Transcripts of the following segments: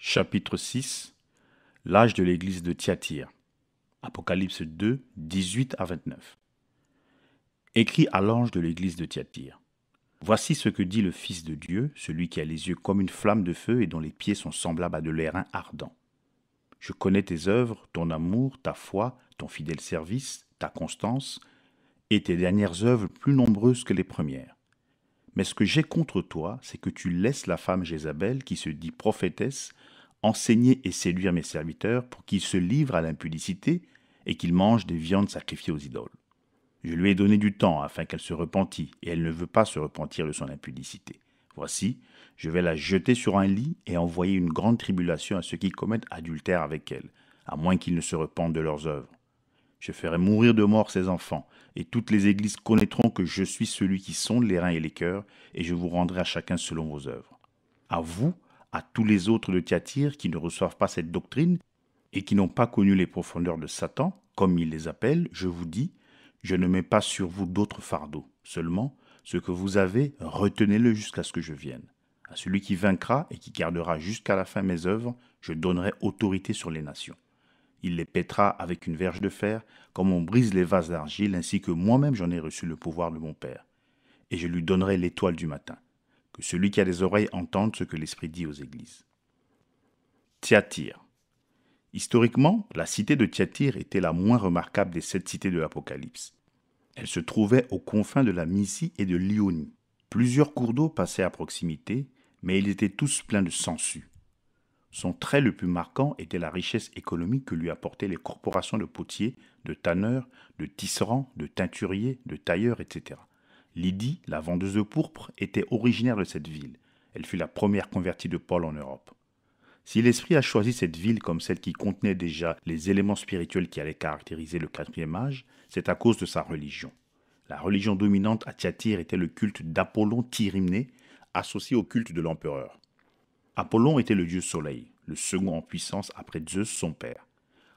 Chapitre 6. L'âge de l'église de Thyatire. Apocalypse 2, 18 à 29. Écrit à l'ange de l'église de Thyatire. Voici ce que dit le Fils de Dieu, celui qui a les yeux comme une flamme de feu et dont les pieds sont semblables à de l'airain ardent. Je connais tes œuvres, ton amour, ta foi, ton fidèle service, ta constance, et tes dernières œuvres plus nombreuses que les premières. Mais ce que j'ai contre toi, c'est que tu laisses la femme Jézabel, qui se dit prophétesse, enseigner et séduire mes serviteurs pour qu'ils se livrent à l'impudicité et qu'ils mangent des viandes sacrifiées aux idoles. Je lui ai donné du temps afin qu'elle se repentît, et elle ne veut pas se repentir de son impudicité. Voici, je vais la jeter sur un lit et envoyer une grande tribulation à ceux qui commettent adultère avec elle, à moins qu'ils ne se repentent de leurs œuvres. Je ferai mourir de mort ses enfants, et toutes les églises connaîtront que je suis celui qui sonde les reins et les cœurs, et je vous rendrai à chacun selon vos œuvres. À vous, à tous les autres de Thyatire qui ne reçoivent pas cette doctrine, et qui n'ont pas connu les profondeurs de Satan, comme il les appelle, je vous dis, je ne mets pas sur vous d'autres fardeaux. Seulement, ce que vous avez, retenez-le jusqu'à ce que je vienne. À celui qui vaincra et qui gardera jusqu'à la fin mes œuvres, je donnerai autorité sur les nations. Il les pètera avec une verge de fer, comme on brise les vases d'argile, ainsi que moi-même j'en ai reçu le pouvoir de mon Père. Et je lui donnerai l'étoile du matin. Que celui qui a des oreilles entende ce que l'Esprit dit aux églises. Thyatire. Historiquement, la cité de Thyatire était la moins remarquable des 7 cités de l'Apocalypse. Elle se trouvait aux confins de la Mysie et de l'Ionie. Plusieurs cours d'eau passaient à proximité, mais ils étaient tous pleins de sangsues. Son trait le plus marquant était la richesse économique que lui apportaient les corporations de potiers, de tanneurs, de tisserands, de teinturiers, de tailleurs, etc. Lydie, la vendeuse de pourpre, était originaire de cette ville. Elle fut la première convertie de Paul en Europe. Si l'Esprit a choisi cette ville comme celle qui contenait déjà les éléments spirituels qui allaient caractériser le 4e âge, c'est à cause de sa religion. La religion dominante à Thyatire était le culte d'Apollon Tyrimné, associé au culte de l'empereur. Apollon était le dieu soleil, le second en puissance après Zeus son père.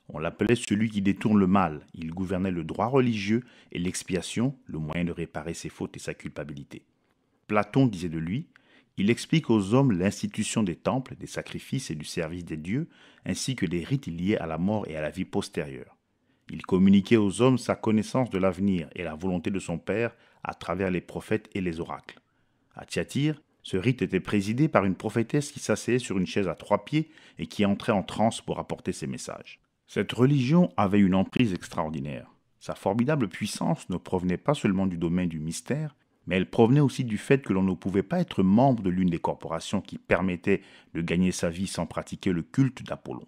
On l'appelait celui qui détourne le mal. Il gouvernait le droit religieux et l'expiation, le moyen de réparer ses fautes et sa culpabilité. Platon disait de lui, il explique aux hommes l'institution des temples, des sacrifices et du service des dieux, ainsi que des rites liés à la mort et à la vie postérieure. Il communiquait aux hommes sa connaissance de l'avenir et la volonté de son père à travers les prophètes et les oracles. À Thyatire, ce rite était présidé par une prophétesse qui s'asseyait sur une chaise à 3 pieds et qui entrait en transe pour apporter ses messages. Cette religion avait une emprise extraordinaire. Sa formidable puissance ne provenait pas seulement du domaine du mystère, mais elle provenait aussi du fait que l'on ne pouvait pas être membre de l'une des corporations qui permettaient de gagner sa vie sans pratiquer le culte d'Apollon.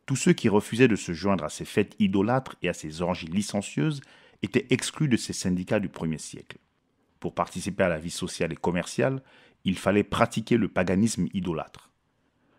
Tous ceux qui refusaient de se joindre à ces fêtes idolâtres et à ces orgies licencieuses étaient exclus de ces syndicats du 1er siècle. Pour participer à la vie sociale et commerciale, il fallait pratiquer le paganisme idolâtre.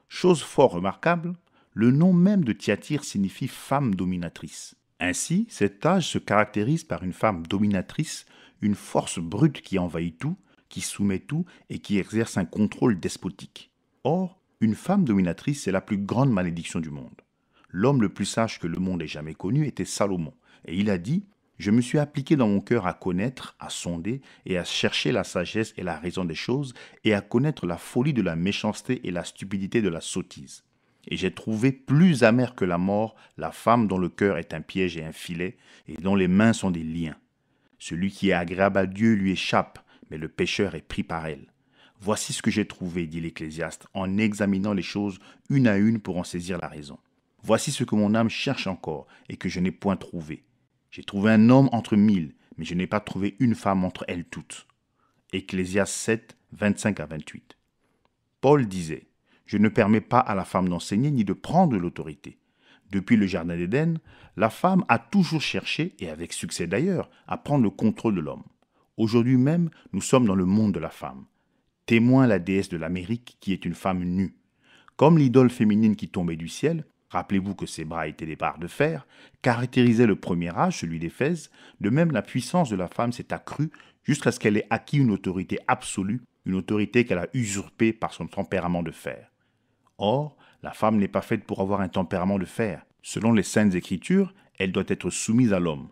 Chose fort remarquable, le nom même de Thyatire signifie femme dominatrice. Ainsi, cet âge se caractérise par une femme dominatrice, une force brute qui envahit tout, qui soumet tout et qui exerce un contrôle despotique. Or, une femme dominatrice est la plus grande malédiction du monde. L'homme le plus sage que le monde ait jamais connu était Salomon, et il a dit « Je me suis appliqué dans mon cœur à connaître, à sonder et à chercher la sagesse et la raison des choses, et à connaître la folie de la méchanceté et la stupidité de la sottise. Et j'ai trouvé plus amère que la mort la femme dont le cœur est un piège et un filet, et dont les mains sont des liens. Celui qui est agréable à Dieu lui échappe, mais le pécheur est pris par elle. Voici ce que j'ai trouvé, dit l'Ecclésiaste, en examinant les choses une à une pour en saisir la raison. Voici ce que mon âme cherche encore, et que je n'ai point trouvé. J'ai trouvé un homme entre 1000, mais je n'ai pas trouvé une femme entre elles toutes. Ecclésiaste 7, 25 à 28. Paul disait, je ne permets pas à la femme d'enseigner ni de prendre l'autorité. Depuis le Jardin d'Éden, la femme a toujours cherché, et avec succès d'ailleurs, à prendre le contrôle de l'homme. Aujourd'hui même, nous sommes dans le monde de la femme. Témoin la déesse de l'Amérique qui est une femme nue. Comme l'idole féminine qui tombait du ciel, rappelez-vous que ses bras étaient des barres de fer, caractérisait le 1er âge, celui d'Éphèse, de même la puissance de la femme s'est accrue jusqu'à ce qu'elle ait acquis une autorité absolue, une autorité qu'elle a usurpée par son tempérament de fer. Or, la femme n'est pas faite pour avoir un tempérament de fer. Selon les Saintes Écritures, elle doit être soumise à l'homme.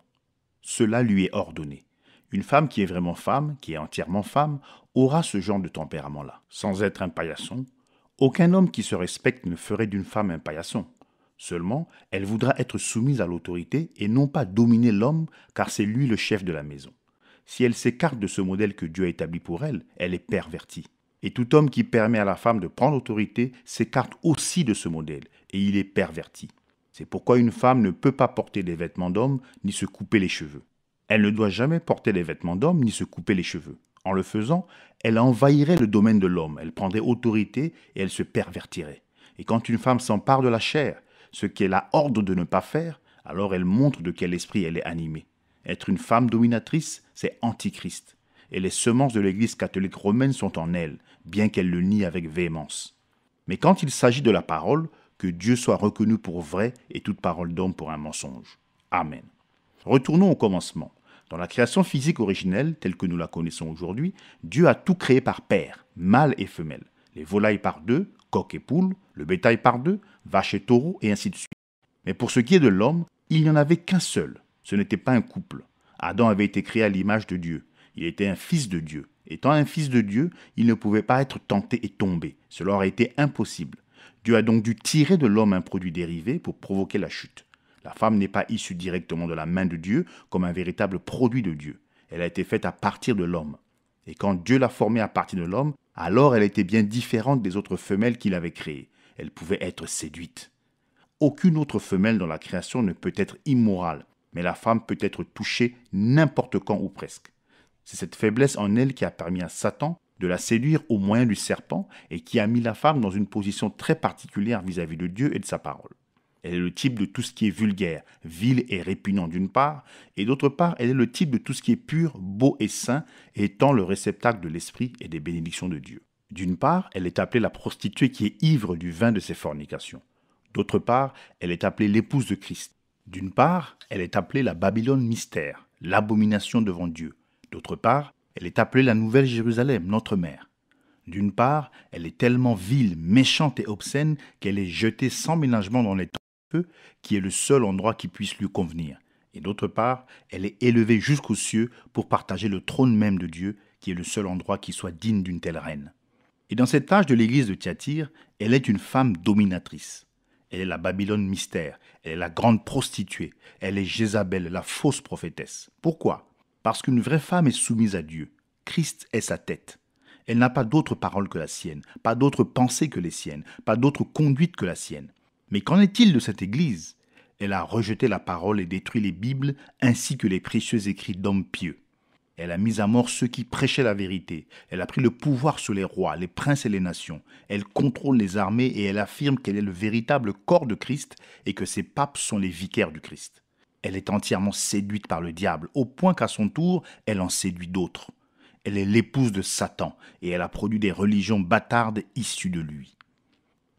Cela lui est ordonné. Une femme qui est vraiment femme, qui est entièrement femme, aura ce genre de tempérament-là, sans être un paillasson, Aucun homme qui se respecte ne ferait d'une femme un paillasson. Seulement, elle voudra être soumise à l'autorité et non pas dominer l'homme, car c'est lui le chef de la maison. Si elle s'écarte de ce modèle que Dieu a établi pour elle, elle est pervertie. Et tout homme qui permet à la femme de prendre l'autorité s'écarte aussi de ce modèle, et il est perverti. C'est pourquoi une femme ne peut pas porter des vêtements d'homme ni se couper les cheveux. Elle ne doit jamais porter des vêtements d'homme ni se couper les cheveux. En le faisant, elle envahirait le domaine de l'homme, elle prendrait autorité et elle se pervertirait. Et quand une femme s'empare de la chair, ce qu'elle a ordre de ne pas faire, alors elle montre de quel esprit elle est animée. Être une femme dominatrice, c'est antichrist. Et les semences de l'Église catholique romaine sont en elle, bien qu'elle le nie avec véhémence. Mais quand il s'agit de la parole, que Dieu soit reconnu pour vrai et toute parole d'homme pour un mensonge. Amen. Retournons au commencement. Dans la création physique originelle, telle que nous la connaissons aujourd'hui, Dieu a tout créé par paires, mâle et femelle. Les volailles par deux, coq et poule, le bétail par deux, vaches et taureaux, et ainsi de suite. Mais pour ce qui est de l'homme, il n'y en avait qu'un seul. Ce n'était pas un couple. Adam avait été créé à l'image de Dieu. Il était un fils de Dieu. Étant un fils de Dieu, il ne pouvait pas être tenté et tombé. Cela aurait été impossible. Dieu a donc dû tirer de l'homme un produit dérivé pour provoquer la chute. La femme n'est pas issue directement de la main de Dieu comme un véritable produit de Dieu. Elle a été faite à partir de l'homme. Et quand Dieu l'a formée à partir de l'homme, alors elle était bien différente des autres femelles qu'il avait créées. Elle pouvait être séduite. Aucune autre femelle dans la création ne peut être immorale, mais la femme peut être touchée n'importe quand ou presque. C'est cette faiblesse en elle qui a permis à Satan de la séduire au moyen du serpent et qui a mis la femme dans une position très particulière vis-à-vis de Dieu et de sa parole. Elle est le type de tout ce qui est vulgaire, vil et répugnant d'une part, et d'autre part, elle est le type de tout ce qui est pur, beau et saint, étant le réceptacle de l'esprit et des bénédictions de Dieu. D'une part, elle est appelée la prostituée qui est ivre du vin de ses fornications. D'autre part, elle est appelée l'épouse de Christ. D'une part, elle est appelée la Babylone mystère, l'abomination devant Dieu. D'autre part, elle est appelée la Nouvelle Jérusalem, notre mère. D'une part, elle est tellement vile, méchante et obscène qu'elle est jetée sans ménagement dans les temps de feu, qui est le seul endroit qui puisse lui convenir. Et d'autre part, elle est élevée jusqu'aux cieux pour partager le trône même de Dieu, qui est le seul endroit qui soit digne d'une telle reine. Et dans cet âge de l'église de Thyatire, elle est une femme dominatrice. Elle est la Babylone mystère, elle est la grande prostituée, elle est Jézabel, la fausse prophétesse. Pourquoi ? Parce qu'une vraie femme est soumise à Dieu. Christ est sa tête. Elle n'a pas d'autre parole que la sienne, pas d'autre pensée que les siennes, pas d'autre conduite que la sienne. Mais qu'en est-il de cette Église ? Elle a rejeté la parole et détruit les Bibles ainsi que les précieux écrits d'hommes pieux. Elle a mis à mort ceux qui prêchaient la vérité. Elle a pris le pouvoir sur les rois, les princes et les nations. Elle contrôle les armées et elle affirme qu'elle est le véritable corps de Christ et que ses papes sont les vicaires du Christ. Elle est entièrement séduite par le diable, au point qu'à son tour, elle en séduit d'autres. Elle est l'épouse de Satan et elle a produit des religions bâtardes issues de lui.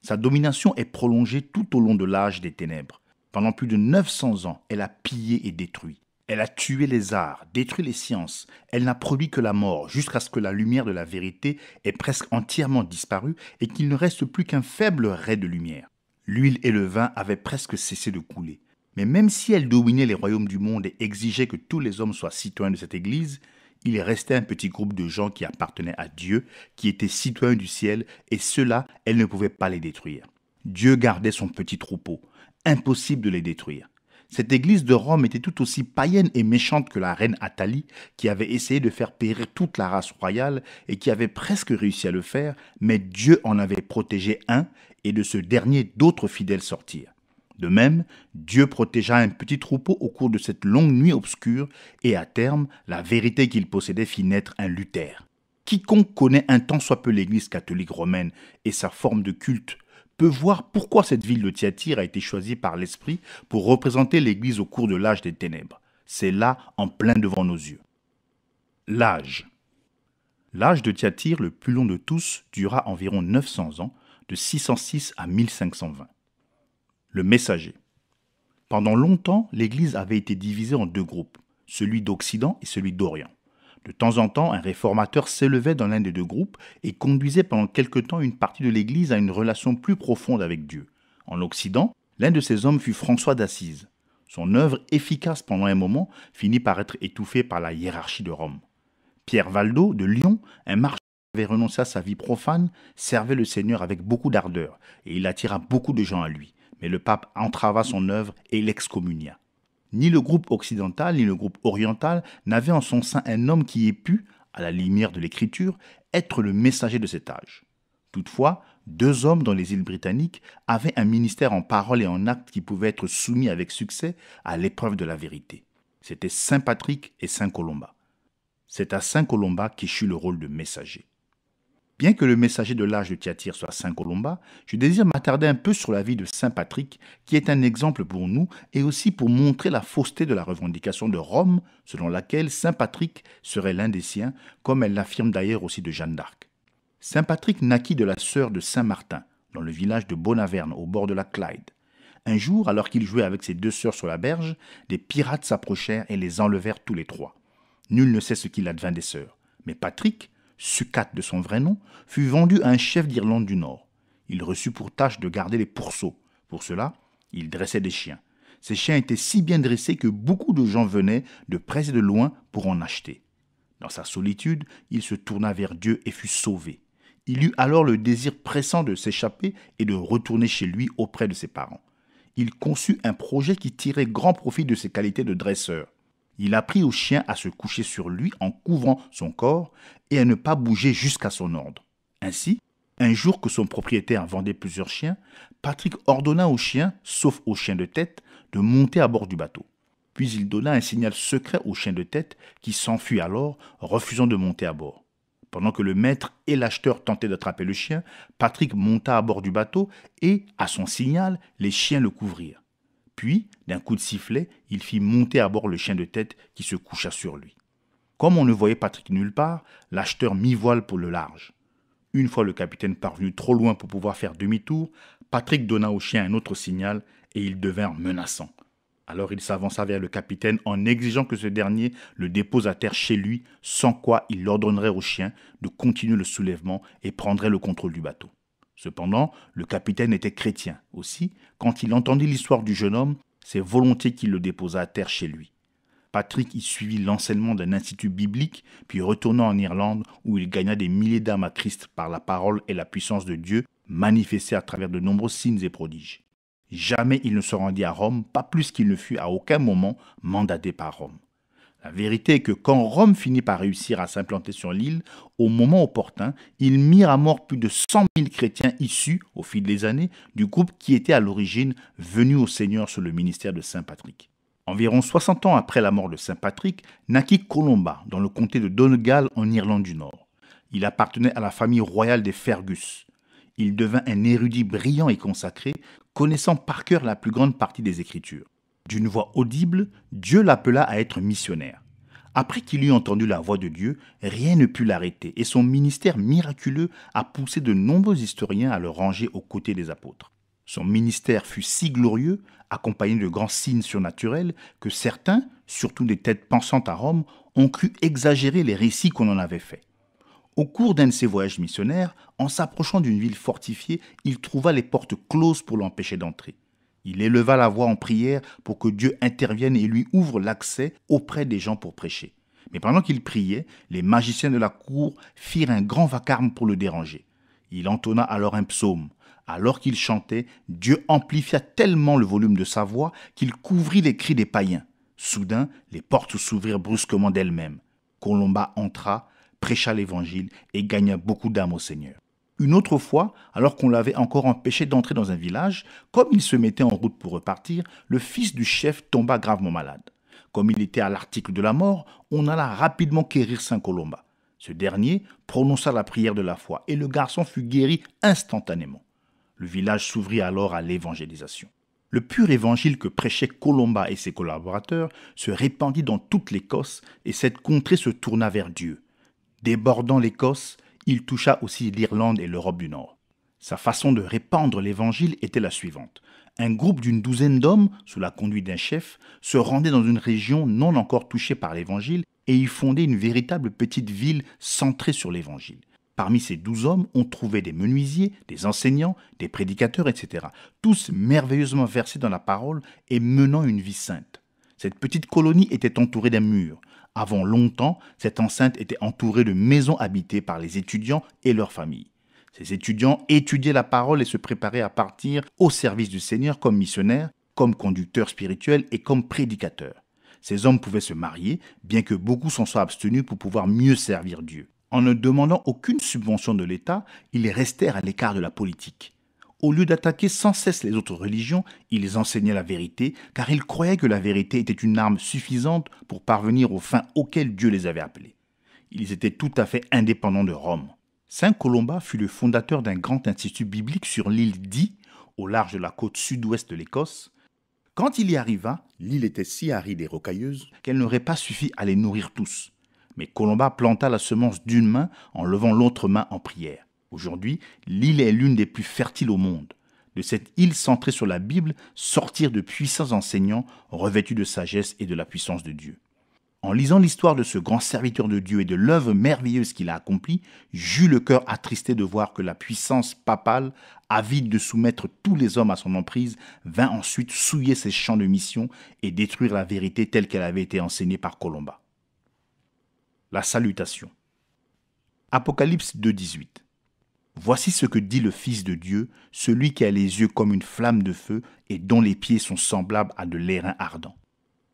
Sa domination est prolongée tout au long de l'âge des ténèbres. Pendant plus de 900 ans, elle a pillé et détruit. Elle a tué les arts, détruit les sciences. Elle n'a produit que la mort, jusqu'à ce que la lumière de la vérité ait presque entièrement disparu et qu'il ne reste plus qu'un faible ray de lumière. L'huile et le vin avaient presque cessé de couler. Mais même si elle dominait les royaumes du monde et exigeait que tous les hommes soient citoyens de cette Église, il restait un petit groupe de gens qui appartenaient à Dieu, qui étaient citoyens du ciel, et ceux-là, elle ne pouvait pas les détruire. Dieu gardait son petit troupeau. Impossible de les détruire. Cette église de Rome était tout aussi païenne et méchante que la reine Athalie, qui avait essayé de faire périr toute la race royale et qui avait presque réussi à le faire, mais Dieu en avait protégé un, et de ce dernier d'autres fidèles sortirent. De même, Dieu protégea un petit troupeau au cours de cette longue nuit obscure, et à terme, la vérité qu'il possédait fit naître un Luther. Quiconque connaît un tant soit peu l'église catholique romaine et sa forme de culte, peut voir pourquoi cette ville de Thyatire a été choisie par l'Esprit pour représenter l'Église au cours de l'âge des ténèbres. C'est là, en plein devant nos yeux. L'âge. L'âge de Thyatire, le plus long de tous, dura environ 900 ans, de 606 à 1520. Le messager. Pendant longtemps, l'Église avait été divisée en deux groupes, celui d'Occident et celui d'Orient. De temps en temps, un réformateur s'élevait dans l'un des deux groupes et conduisait pendant quelque temps une partie de l'Église à une relation plus profonde avec Dieu. En Occident, l'un de ces hommes fut François d'Assise. Son œuvre, efficace pendant un moment, finit par être étouffée par la hiérarchie de Rome. Pierre Valdo, de Lyon, un marchand avait renoncé à sa vie profane, servait le Seigneur avec beaucoup d'ardeur, et il attira beaucoup de gens à lui. Mais le pape entrava son œuvre et l'excommunia. Ni le groupe occidental ni le groupe oriental n'avaient en son sein un homme qui ait pu, à la lumière de l'Écriture, être le messager de cet âge. Toutefois, 2 hommes dans les îles britanniques avaient un ministère en parole et en acte qui pouvait être soumis avec succès à l'épreuve de la vérité. C'étaient Saint Patrick et Saint Colomba. C'est à Saint Colomba qu'échut le rôle de messager. Bien que le messager de l'âge de Thyatire soit Saint Colomba, je désire m'attarder un peu sur la vie de Saint Patrick, qui est un exemple pour nous et aussi pour montrer la fausseté de la revendication de Rome, selon laquelle Saint Patrick serait l'un des siens, comme elle l'affirme d'ailleurs aussi de Jeanne d'Arc. Saint Patrick naquit de la sœur de Saint Martin, dans le village de Bonaverne, au bord de la Clyde. Un jour, alors qu'il jouait avec ses 2 sœurs sur la berge, des pirates s'approchèrent et les enlevèrent tous les 3. Nul ne sait ce qu'il advint des sœurs, mais Patrick, Succat de son vrai nom, fut vendu à un chef d'Irlande du Nord. Il reçut pour tâche de garder les pourceaux. Pour cela, il dressait des chiens. Ces chiens étaient si bien dressés que beaucoup de gens venaient de près et de loin pour en acheter. Dans sa solitude, il se tourna vers Dieu et fut sauvé. Il eut alors le désir pressant de s'échapper et de retourner chez lui auprès de ses parents. Il conçut un projet qui tirait grand profit de ses qualités de dresseur. Il apprit au chien à se coucher sur lui en couvrant son corps et à ne pas bouger jusqu'à son ordre. Ainsi, un jour que son propriétaire vendait plusieurs chiens, Patrick ordonna aux chiens, sauf aux chiens de tête, de monter à bord du bateau. Puis il donna un signal secret aux chiens de tête qui s'enfuient alors, refusant de monter à bord. Pendant que le maître et l'acheteur tentaient d'attraper le chien, Patrick monta à bord du bateau et, à son signal, les chiens le couvrirent. Puis, d'un coup de sifflet, il fit monter à bord le chien de tête qui se coucha sur lui. Comme on ne voyait Patrick nulle part, l'acheteur mit voile pour le large. Une fois le capitaine parvenu trop loin pour pouvoir faire demi-tour, Patrick donna au chien un autre signal et ils devinrent menaçants. Alors il s'avança vers le capitaine en exigeant que ce dernier le dépose à terre chez lui, sans quoi il ordonnerait au chien de continuer le soulèvement et prendrait le contrôle du bateau. Cependant, le capitaine était chrétien. Aussi, quand il entendit l'histoire du jeune homme, c'est volontiers qu'il le déposa à terre chez lui. Patrick y suivit l'enseignement d'un institut biblique, puis retourna en Irlande où il gagna des milliers d'âmes à Christ par la parole et la puissance de Dieu, manifestée à travers de nombreux signes et prodiges. Jamais il ne se rendit à Rome, pas plus qu'il ne fut à aucun moment mandaté par Rome. La vérité est que quand Rome finit par réussir à s'implanter sur l'île, au moment opportun, ils mirent à mort plus de 100 000 chrétiens issus, au fil des années, du groupe qui était à l'origine venu au Seigneur sous le ministère de Saint Patrick. Environ 60 ans après la mort de Saint Patrick, naquit Colomba, dans le comté de Donegal, en Irlande du Nord. Il appartenait à la famille royale des Fergus. Il devint un érudit brillant et consacré, connaissant par cœur la plus grande partie des Écritures. D'une voix audible, Dieu l'appela à être missionnaire. Après qu'il eut entendu la voix de Dieu, rien ne put l'arrêter et son ministère miraculeux a poussé de nombreux historiens à le ranger aux côtés des apôtres. Son ministère fut si glorieux, accompagné de grands signes surnaturels, que certains, surtout des têtes pensantes à Rome, ont cru exagérer les récits qu'on en avait faits. Au cours d'un de ses voyages missionnaires, en s'approchant d'une ville fortifiée, il trouva les portes closes pour l'empêcher d'entrer. Il éleva la voix en prière pour que Dieu intervienne et lui ouvre l'accès auprès des gens pour prêcher. Mais pendant qu'il priait, les magiciens de la cour firent un grand vacarme pour le déranger. Il entonna alors un psaume. Alors qu'il chantait, Dieu amplifia tellement le volume de sa voix qu'il couvrit les cris des païens. Soudain, les portes s'ouvrirent brusquement d'elles-mêmes. Colomba entra, prêcha l'évangile et gagna beaucoup d'âmes au Seigneur. Une autre fois, alors qu'on l'avait encore empêché d'entrer dans un village, comme il se mettait en route pour repartir, le fils du chef tomba gravement malade. Comme il était à l'article de la mort, on alla rapidement quérir Saint Colomba. Ce dernier prononça la prière de la foi et le garçon fut guéri instantanément. Le village s'ouvrit alors à l'évangélisation. Le pur évangile que prêchaient Colomba et ses collaborateurs se répandit dans toute l'Écosse et cette contrée se tourna vers Dieu. Débordant l'Écosse, il toucha aussi l'Irlande et l'Europe du Nord. Sa façon de répandre l'évangile était la suivante. Un groupe d'une douzaine d'hommes, sous la conduite d'un chef, se rendait dans une région non encore touchée par l'évangile et y fondait une véritable petite ville centrée sur l'évangile. Parmi ces 12 hommes, on trouvait des menuisiers, des enseignants, des prédicateurs, etc. Tous merveilleusement versés dans la parole et menant une vie sainte. Cette petite colonie était entourée d'un mur. Avant longtemps, cette enceinte était entourée de maisons habitées par les étudiants et leurs familles. Ces étudiants étudiaient la parole et se préparaient à partir au service du Seigneur comme missionnaires, comme conducteurs spirituels et comme prédicateurs. Ces hommes pouvaient se marier, bien que beaucoup s'en soient abstenus pour pouvoir mieux servir Dieu. En ne demandant aucune subvention de l'État, ils restèrent à l'écart de la politique. Au lieu d'attaquer sans cesse les autres religions, ils enseignaient la vérité, car ils croyaient que la vérité était une arme suffisante pour parvenir aux fins auxquelles Dieu les avait appelés. Ils étaient tout à fait indépendants de Rome. Saint Colomba fut le fondateur d'un grand institut biblique sur l'île d'Hii, au large de la côte sud-ouest de l'Écosse. Quand il y arriva, l'île était si aride et rocailleuse qu'elle n'aurait pas suffi à les nourrir tous. Mais Colomba planta la semence d'une main en levant l'autre main en prière. Aujourd'hui, l'île est l'une des plus fertiles au monde. De cette île centrée sur la Bible sortirent de puissants enseignants revêtus de sagesse et de la puissance de Dieu. En lisant l'histoire de ce grand serviteur de Dieu et de l'œuvre merveilleuse qu'il a accomplie, j'eus le cœur attristé de voir que la puissance papale, avide de soumettre tous les hommes à son emprise, vint ensuite souiller ses champs de mission et détruire la vérité telle qu'elle avait été enseignée par Colomba. La salutation. Apocalypse 2,18. Voici ce que dit le Fils de Dieu, celui qui a les yeux comme une flamme de feu et dont les pieds sont semblables à de l'airain ardent.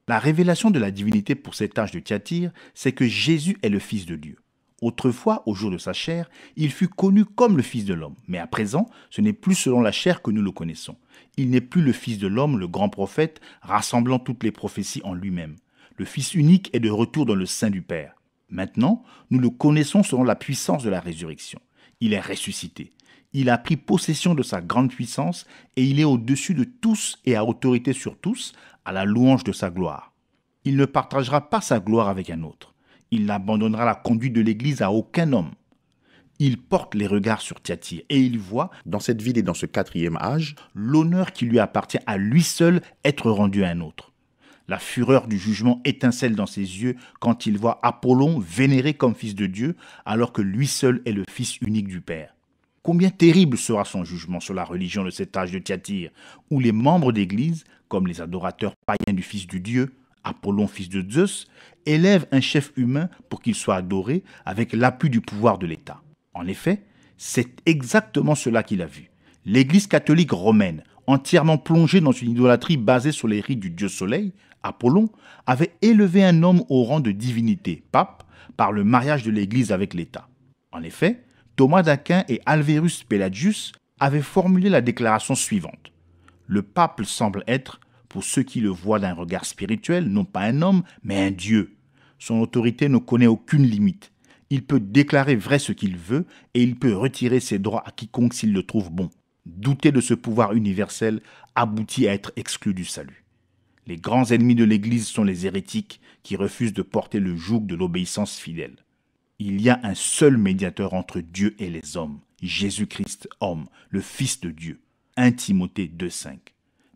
La révélation de la divinité pour cet âge de Thyatire, c'est que Jésus est le Fils de Dieu. Autrefois, au jour de sa chair, il fut connu comme le Fils de l'homme. Mais à présent, ce n'est plus selon la chair que nous le connaissons. Il n'est plus le Fils de l'homme, le grand prophète, rassemblant toutes les prophéties en lui-même. Le Fils unique est de retour dans le sein du Père. Maintenant, nous le connaissons selon la puissance de la résurrection. Il est ressuscité. Il a pris possession de sa grande puissance et il est au-dessus de tous et a autorité sur tous, à la louange de sa gloire. Il ne partagera pas sa gloire avec un autre. Il n'abandonnera la conduite de l'Église à aucun homme. Il porte les regards sur Thyatire et il voit, dans cette ville et dans ce 4e âge, l'honneur qui lui appartient à lui seul être rendu à un autre. La fureur du jugement étincelle dans ses yeux quand il voit Apollon vénéré comme fils de Dieu, alors que lui seul est le fils unique du Père. Combien terrible sera son jugement sur la religion de cet âge de Thyatire, où les membres d'Église, comme les adorateurs païens du Fils du Dieu, Apollon fils de Zeus, élèvent un chef humain pour qu'il soit adoré avec l'appui du pouvoir de l'État. En effet, c'est exactement cela qu'il a vu. L'Église catholique romaine, entièrement plongée dans une idolâtrie basée sur les rites du dieu soleil, Apollon, avait élevé un homme au rang de divinité, pape, par le mariage de l'Église avec l'État. En effet, Thomas d'Aquin et Alverus Pelagius avaient formulé la déclaration suivante. Le pape semble être, pour ceux qui le voient d'un regard spirituel, non pas un homme, mais un Dieu. Son autorité ne connaît aucune limite. Il peut déclarer vrai ce qu'il veut et il peut retirer ses droits à quiconque s'il le trouve bon. Douter de ce pouvoir universel aboutit à être exclu du salut. Les grands ennemis de l'Église sont les hérétiques qui refusent de porter le joug de l'obéissance fidèle. Il y a un seul médiateur entre Dieu et les hommes, Jésus-Christ, homme, le Fils de Dieu. 1 Timothée 2,5.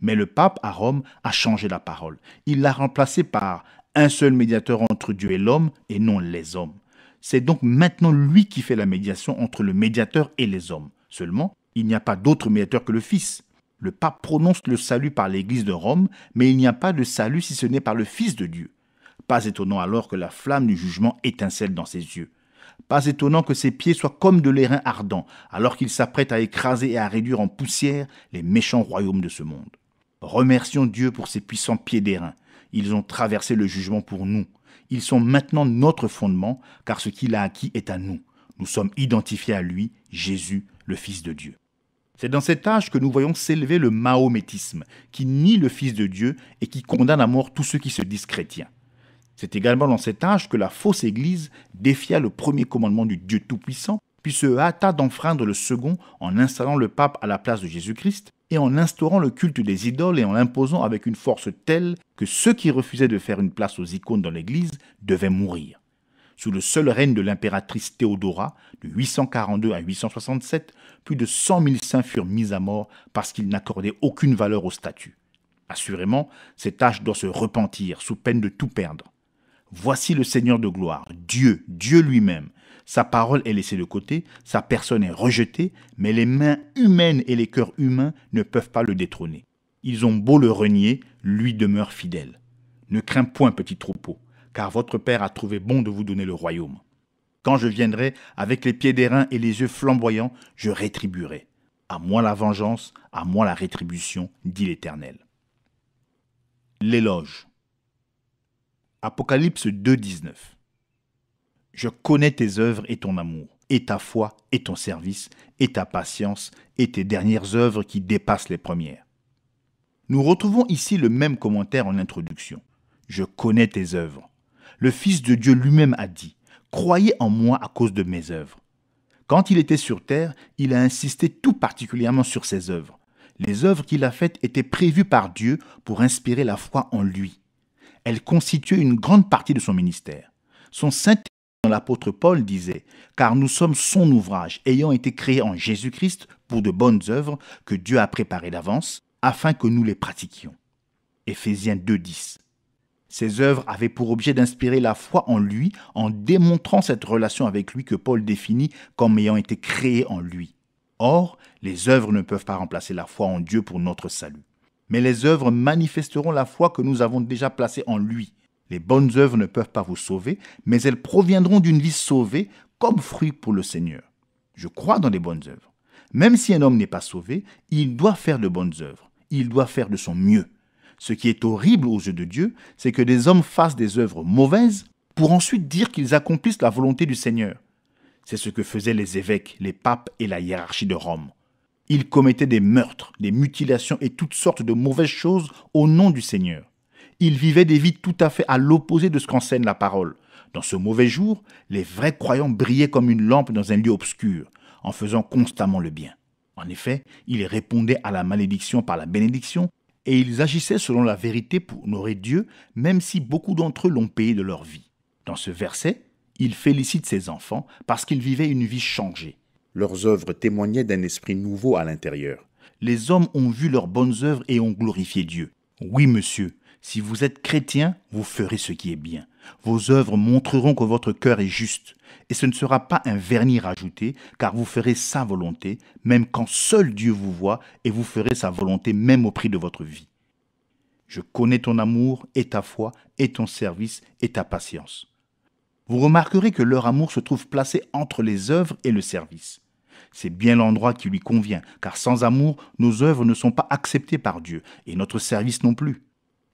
Mais le pape à Rome a changé la parole. Il l'a remplacé par un seul médiateur entre Dieu et l'homme et non les hommes. C'est donc maintenant lui qui fait la médiation entre le médiateur et les hommes. Seulement, il n'y a pas d'autre médiateur que le Fils. Le pape prononce le salut par l'Église de Rome, mais il n'y a pas de salut si ce n'est par le Fils de Dieu. Pas étonnant alors que la flamme du jugement étincelle dans ses yeux. Pas étonnant que ses pieds soient comme de l'airain ardent, alors qu'il s'apprête à écraser et à réduire en poussière les méchants royaumes de ce monde. Remercions Dieu pour ses puissants pieds d'airain. Ils ont traversé le jugement pour nous. Ils sont maintenant notre fondement, car ce qu'il a acquis est à nous. Nous sommes identifiés à lui, Jésus, le Fils de Dieu. C'est dans cet âge que nous voyons s'élever le mahométisme, qui nie le Fils de Dieu et qui condamne à mort tous ceux qui se disent chrétiens. C'est également dans cet âge que la fausse Église défia le premier commandement du Dieu Tout-Puissant, puis se hâta d'enfreindre le second en installant le pape à la place de Jésus-Christ et en instaurant le culte des idoles et en l'imposant avec une force telle que ceux qui refusaient de faire une place aux icônes dans l'Église devaient mourir. Sous le seul règne de l'impératrice Théodora, de 842 à 867, plus de 100 000 saints furent mis à mort parce qu'ils n'accordaient aucune valeur au statut. Assurément, cet âge doit se repentir sous peine de tout perdre. Voici le Seigneur de gloire, Dieu, Dieu lui-même. Sa parole est laissée de côté, sa personne est rejetée, mais les mains humaines et les cœurs humains ne peuvent pas le détrôner. Ils ont beau le renier, lui demeure fidèle. Ne crains point, petit troupeau, car votre Père a trouvé bon de vous donner le royaume. Quand je viendrai avec les pieds d'airain et les yeux flamboyants, je rétribuerai. À moi la vengeance, à moi la rétribution, dit l'Éternel. L'éloge. Apocalypse 2, 19. Je connais tes œuvres et ton amour, et ta foi et ton service, et ta patience, et tes dernières œuvres qui dépassent les premières. Nous retrouvons ici le même commentaire en introduction. Je connais tes œuvres. Le Fils de Dieu lui-même a dit, « Croyez en moi à cause de mes œuvres. » Quand il était sur terre, il a insisté tout particulièrement sur ses œuvres. Les œuvres qu'il a faites étaient prévues par Dieu pour inspirer la foi en lui. Elles constituaient une grande partie de son ministère. Son saint l'apôtre Paul disait « Car nous sommes son ouvrage, ayant été créés en Jésus-Christ pour de bonnes œuvres que Dieu a préparées d'avance, afin que nous les pratiquions. » Éphésiens 2, 10. Ces œuvres avaient pour objet d'inspirer la foi en lui en démontrant cette relation avec lui que Paul définit comme ayant été créée en lui. Or, les œuvres ne peuvent pas remplacer la foi en Dieu pour notre salut. Mais les œuvres manifesteront la foi que nous avons déjà placée en lui. Les bonnes œuvres ne peuvent pas vous sauver, mais elles proviendront d'une vie sauvée comme fruit pour le Seigneur. Je crois dans les bonnes œuvres. Même si un homme n'est pas sauvé, il doit faire de bonnes œuvres. Il doit faire de son mieux. Ce qui est horrible aux yeux de Dieu, c'est que des hommes fassent des œuvres mauvaises pour ensuite dire qu'ils accomplissent la volonté du Seigneur. C'est ce que faisaient les évêques, les papes et la hiérarchie de Rome. Ils commettaient des meurtres, des mutilations et toutes sortes de mauvaises choses au nom du Seigneur. Ils vivaient des vies tout à fait à l'opposé de ce qu'enseigne la parole. Dans ce mauvais jour, les vrais croyants brillaient comme une lampe dans un lieu obscur, en faisant constamment le bien. En effet, ils répondaient à la malédiction par la bénédiction, et ils agissaient selon la vérité pour honorer Dieu, même si beaucoup d'entre eux l'ont payé de leur vie. Dans ce verset, il félicite ses enfants parce qu'ils vivaient une vie changée. Leurs œuvres témoignaient d'un esprit nouveau à l'intérieur. Les hommes ont vu leurs bonnes œuvres et ont glorifié Dieu. Oui, monsieur, si vous êtes chrétien, vous ferez ce qui est bien. Vos œuvres montreront que votre cœur est juste. Et ce ne sera pas un vernis rajouté, car vous ferez sa volonté, même quand seul Dieu vous voit, et vous ferez sa volonté même au prix de votre vie. Je connais ton amour et ta foi et ton service et ta patience. Vous remarquerez que leur amour se trouve placé entre les œuvres et le service. C'est bien l'endroit qui lui convient, car sans amour, nos œuvres ne sont pas acceptées par Dieu, et notre service non plus.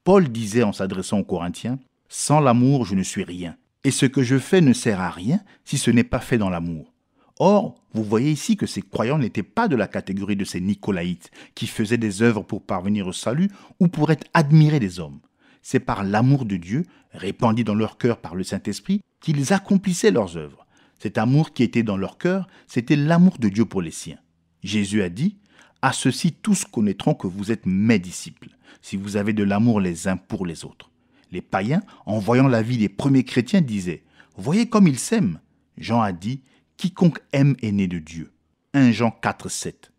Paul disait en s'adressant aux Corinthiens, « Sans l'amour, je ne suis rien. Et ce que je fais ne sert à rien si ce n'est pas fait dans l'amour. » Or, vous voyez ici que ces croyants n'étaient pas de la catégorie de ces Nicolaïtes qui faisaient des œuvres pour parvenir au salut ou pour être admirés des hommes. C'est par l'amour de Dieu, répandu dans leur cœur par le Saint-Esprit, qu'ils accomplissaient leurs œuvres. Cet amour qui était dans leur cœur, c'était l'amour de Dieu pour les siens. Jésus a dit, « À ceux-ci tous connaîtront que vous êtes mes disciples, si vous avez de l'amour les uns pour les autres. » Les païens, en voyant la vie des premiers chrétiens, disaient « Voyez comme ils s'aiment. » Jean a dit « Quiconque aime est né de Dieu. » 1 Jean 4, 7.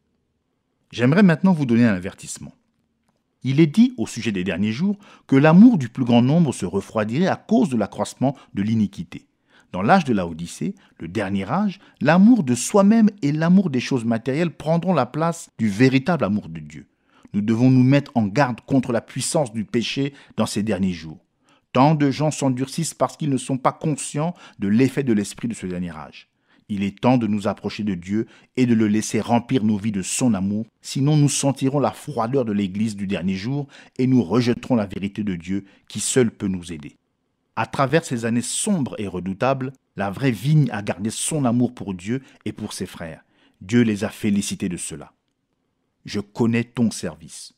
J'aimerais maintenant vous donner un avertissement. Il est dit au sujet des derniers jours que l'amour du plus grand nombre se refroidirait à cause de l'accroissement de l'iniquité. Dans l'âge de la Odyssée, le dernier âge, l'amour de soi-même et l'amour des choses matérielles prendront la place du véritable amour de Dieu. Nous devons nous mettre en garde contre la puissance du péché dans ces derniers jours. Tant de gens s'endurcissent parce qu'ils ne sont pas conscients de l'effet de l'esprit de ce dernier âge. Il est temps de nous approcher de Dieu et de le laisser remplir nos vies de son amour, sinon nous sentirons la froideur de l'Église du dernier jour et nous rejetterons la vérité de Dieu qui seul peut nous aider. À travers ces années sombres et redoutables, la vraie vigne a gardé son amour pour Dieu et pour ses frères. Dieu les a félicités de cela. Je connais ton service.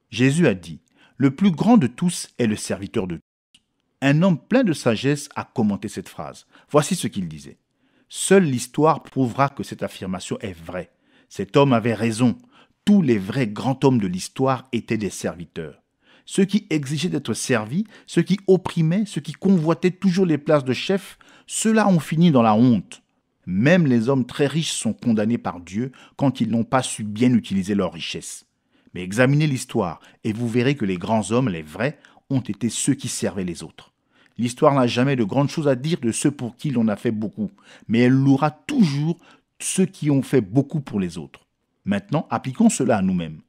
Jésus a dit, le plus grand de tous est le serviteur de tous. Un homme plein de sagesse a commenté cette phrase. Voici ce qu'il disait. Seule l'histoire prouvera que cette affirmation est vraie. Cet homme avait raison. Tous les vrais grands hommes de l'histoire étaient des serviteurs. Ceux qui exigeaient d'être servis, ceux qui opprimaient, ceux qui convoitaient toujours les places de chef, ceux-là ont fini dans la honte. Même les hommes très riches sont condamnés par Dieu quand ils n'ont pas su bien utiliser leur richesse. Mais examinez l'histoire et vous verrez que les grands hommes, les vrais, ont été ceux qui servaient les autres. L'histoire n'a jamais de grandes choses à dire de ceux pour qui l'on a fait beaucoup, mais elle louera toujours ceux qui ont fait beaucoup pour les autres. Maintenant, appliquons cela à nous-mêmes.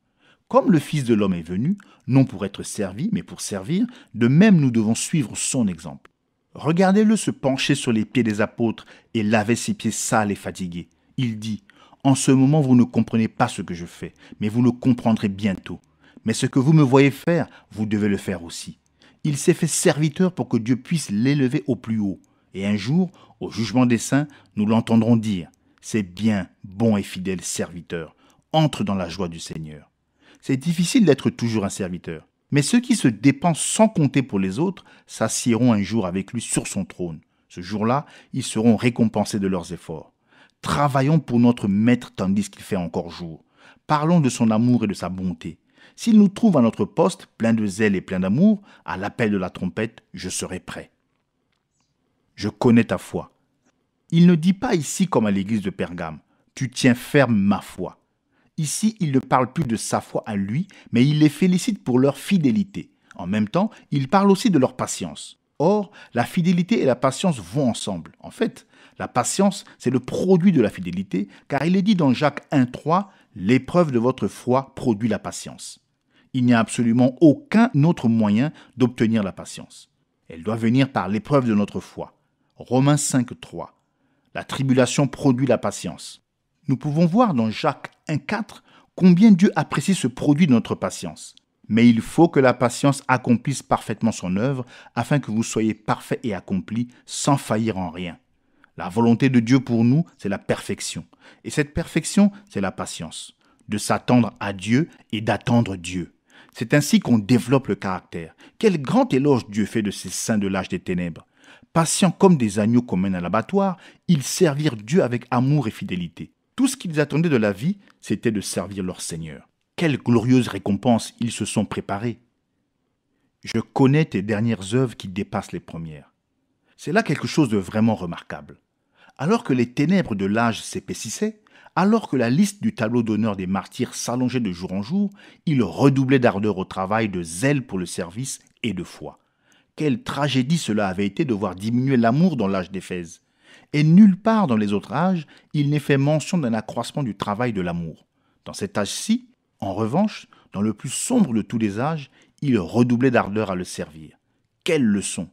Comme le Fils de l'homme est venu, non pour être servi, mais pour servir, de même nous devons suivre son exemple. Regardez-le se pencher sur les pieds des apôtres et laver ses pieds sales et fatigués. Il dit, « En ce moment, vous ne comprenez pas ce que je fais, mais vous le comprendrez bientôt. Mais ce que vous me voyez faire, vous devez le faire aussi. » Il s'est fait serviteur pour que Dieu puisse l'élever au plus haut. Et un jour, au jugement des saints, nous l'entendrons dire, « C'est bien, bon et fidèle serviteur. Entre dans la joie du Seigneur. » C'est difficile d'être toujours un serviteur. Mais ceux qui se dépensent sans compter pour les autres s'assiéront un jour avec lui sur son trône. Ce jour-là, ils seront récompensés de leurs efforts. Travaillons pour notre Maître tandis qu'il fait encore jour. Parlons de son amour et de sa bonté. S'il nous trouve à notre poste, plein de zèle et plein d'amour, à l'appel de la trompette, je serai prêt. Je connais ta foi. Il ne dit pas ici comme à l'église de Pergame, « Tu tiens ferme ma foi ». Ici, il ne parle plus de sa foi à lui, mais il les félicite pour leur fidélité. En même temps, il parle aussi de leur patience. Or, la fidélité et la patience vont ensemble. En fait, la patience, c'est le produit de la fidélité, car il est dit dans Jacques 1,3, « L'épreuve de votre foi produit la patience ». Il n'y a absolument aucun autre moyen d'obtenir la patience. Elle doit venir par l'épreuve de notre foi. Romains 5,3. La tribulation produit la patience. Nous pouvons voir dans Jacques 1,4 combien Dieu apprécie ce produit de notre patience. Mais il faut que la patience accomplisse parfaitement son œuvre afin que vous soyez parfaits et accomplis sans faillir en rien. La volonté de Dieu pour nous, c'est la perfection. Et cette perfection, c'est la patience. De s'attendre à Dieu et d'attendre Dieu. C'est ainsi qu'on développe le caractère. Quel grand éloge Dieu fait de ces saints de l'âge des ténèbres. Patients comme des agneaux qu'on mène à l'abattoir, ils servirent Dieu avec amour et fidélité. Tout ce qu'ils attendaient de la vie, c'était de servir leur Seigneur. Quelle glorieuse récompense ils se sont préparés. Je connais tes dernières œuvres qui dépassent les premières. C'est là quelque chose de vraiment remarquable. Alors que les ténèbres de l'âge s'épaississaient, alors que la liste du tableau d'honneur des martyrs s'allongeait de jour en jour, ils redoublaient d'ardeur au travail, de zèle pour le service et de foi. Quelle tragédie cela avait été de voir diminuer l'amour dans l'âge d'Éphèse. Et nulle part dans les autres âges, il n'est fait mention d'un accroissement du travail de l'amour. Dans cet âge-ci, en revanche, dans le plus sombre de tous les âges, il redoublait d'ardeur à le servir. Quelle leçon!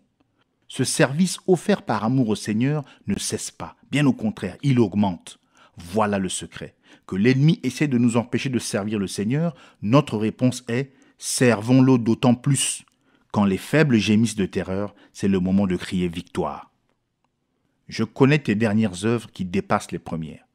Ce service offert par amour au Seigneur ne cesse pas, bien au contraire, il augmente. Voilà le secret. Que l'ennemi essaie de nous empêcher de servir le Seigneur, notre réponse est « servons-le d'autant plus ». Quand les faibles gémissent de terreur, c'est le moment de crier victoire. Je connais tes dernières œuvres qui dépassent les premières.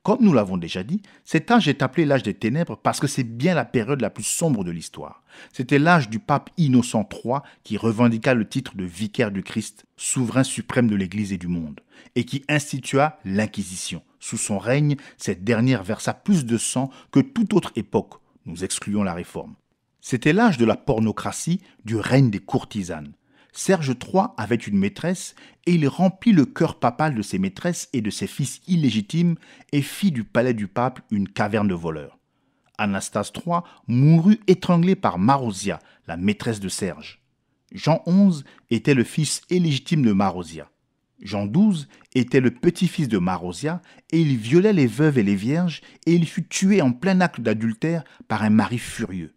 Comme nous l'avons déjà dit, cet âge est appelé l'âge des ténèbres parce que c'est bien la période la plus sombre de l'histoire. C'était l'âge du pape Innocent III qui revendiqua le titre de vicaire du Christ, souverain suprême de l'Église et du monde, et qui institua l'Inquisition. Sous son règne, cette dernière versa plus de sang que toute autre époque. Nous excluons la Réforme. C'était l'âge de la pornocratie, du règne des courtisanes. Serge III avait une maîtresse et il remplit le cœur papal de ses maîtresses et de ses fils illégitimes et fit du palais du pape une caverne de voleurs. Anastase III mourut étranglé par Marozia, la maîtresse de Serge. Jean XI était le fils illégitime de Marozia. Jean XII était le petit-fils de Marozia et il violait les veuves et les vierges et il fut tué en plein acte d'adultère par un mari furieux.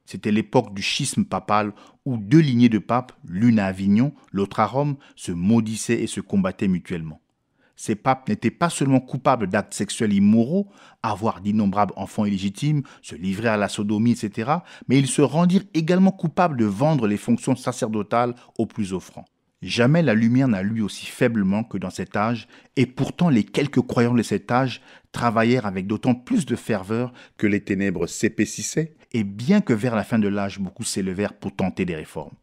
C'était l'époque du schisme papal où deux lignées de papes, l'une à Avignon, l'autre à Rome, se maudissaient et se combattaient mutuellement. Ces papes n'étaient pas seulement coupables d'actes sexuels immoraux, avoir d'innombrables enfants illégitimes, se livrer à la sodomie, etc., mais ils se rendirent également coupables de vendre les fonctions sacerdotales aux plus offrants. Jamais la lumière n'a lu aussi faiblement que dans cet âge, et pourtant les quelques croyants de cet âge travaillèrent avec d'autant plus de ferveur que les ténèbres s'épaississaient, et bien que vers la fin de l'âge beaucoup s'élevèrent pour tenter des réformes.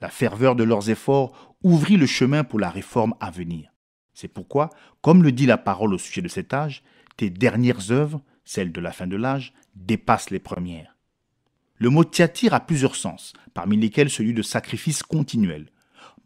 La ferveur de leurs efforts ouvrit le chemin pour la réforme à venir. C'est pourquoi, comme le dit la parole au sujet de cet âge, tes dernières œuvres, celles de la fin de l'âge, dépassent les premières. Le mot Thyatire a plusieurs sens, parmi lesquels celui de sacrifice continuel.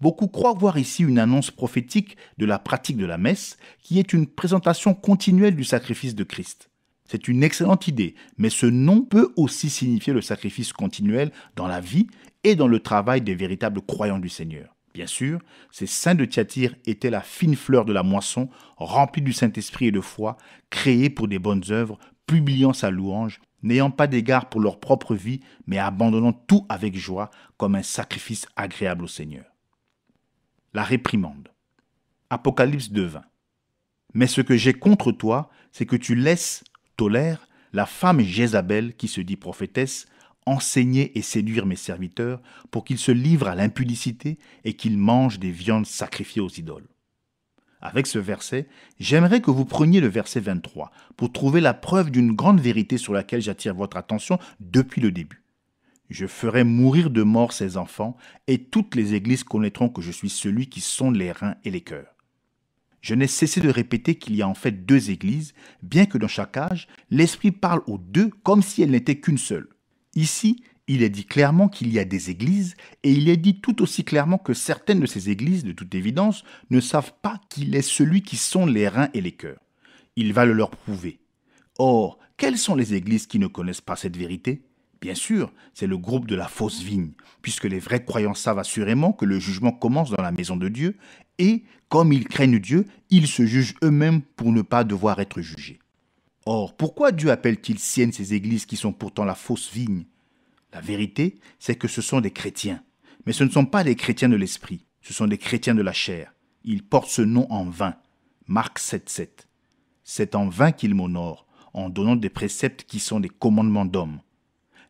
Beaucoup croient voir ici une annonce prophétique de la pratique de la messe, qui est une présentation continuelle du sacrifice de Christ. C'est une excellente idée, mais ce nom peut aussi signifier le sacrifice continuel dans la vie et dans le travail des véritables croyants du Seigneur. Bien sûr, ces saints de Thyatire étaient la fine fleur de la moisson, remplis du Saint-Esprit et de foi, créés pour des bonnes œuvres, publiant sa louange, n'ayant pas d'égard pour leur propre vie, mais abandonnant tout avec joie comme un sacrifice agréable au Seigneur. La réprimande. Apocalypse 2:20. Mais ce que j'ai contre toi, c'est que tu tolères la femme Jézabel qui se dit prophétesse, enseigner et séduire mes serviteurs pour qu'ils se livrent à l'impudicité et qu'ils mangent des viandes sacrifiées aux idoles. Avec ce verset, j'aimerais que vous preniez le verset 23 pour trouver la preuve d'une grande vérité sur laquelle j'attire votre attention depuis le début. Je ferai mourir de mort ces enfants et toutes les églises connaîtront que je suis celui qui sonde les reins et les cœurs. Je n'ai cessé de répéter qu'il y a en fait deux églises, bien que dans chaque âge, l'Esprit parle aux deux comme si elles n'étaient qu'une seule. Ici, il est dit clairement qu'il y a des églises, et il est dit tout aussi clairement que certaines de ces églises, de toute évidence, ne savent pas qu'il est celui qui sonde les reins et les cœurs. Il va le leur prouver. Or, quelles sont les églises qui ne connaissent pas cette vérité ? Bien sûr, c'est le groupe de la fausse vigne, puisque les vrais croyants savent assurément que le jugement commence dans la maison de Dieu, et, comme ils craignent Dieu, ils se jugent eux-mêmes pour ne pas devoir être jugés. Or, pourquoi Dieu appelle-t-il siennes ces églises qui sont pourtant la fausse vigne ? La vérité, c'est que ce sont des chrétiens. Mais ce ne sont pas des chrétiens de l'esprit, ce sont des chrétiens de la chair. Ils portent ce nom en vain. Marc 7:7. C'est en vain qu'ils m'honorent, en donnant des préceptes qui sont des commandements d'hommes.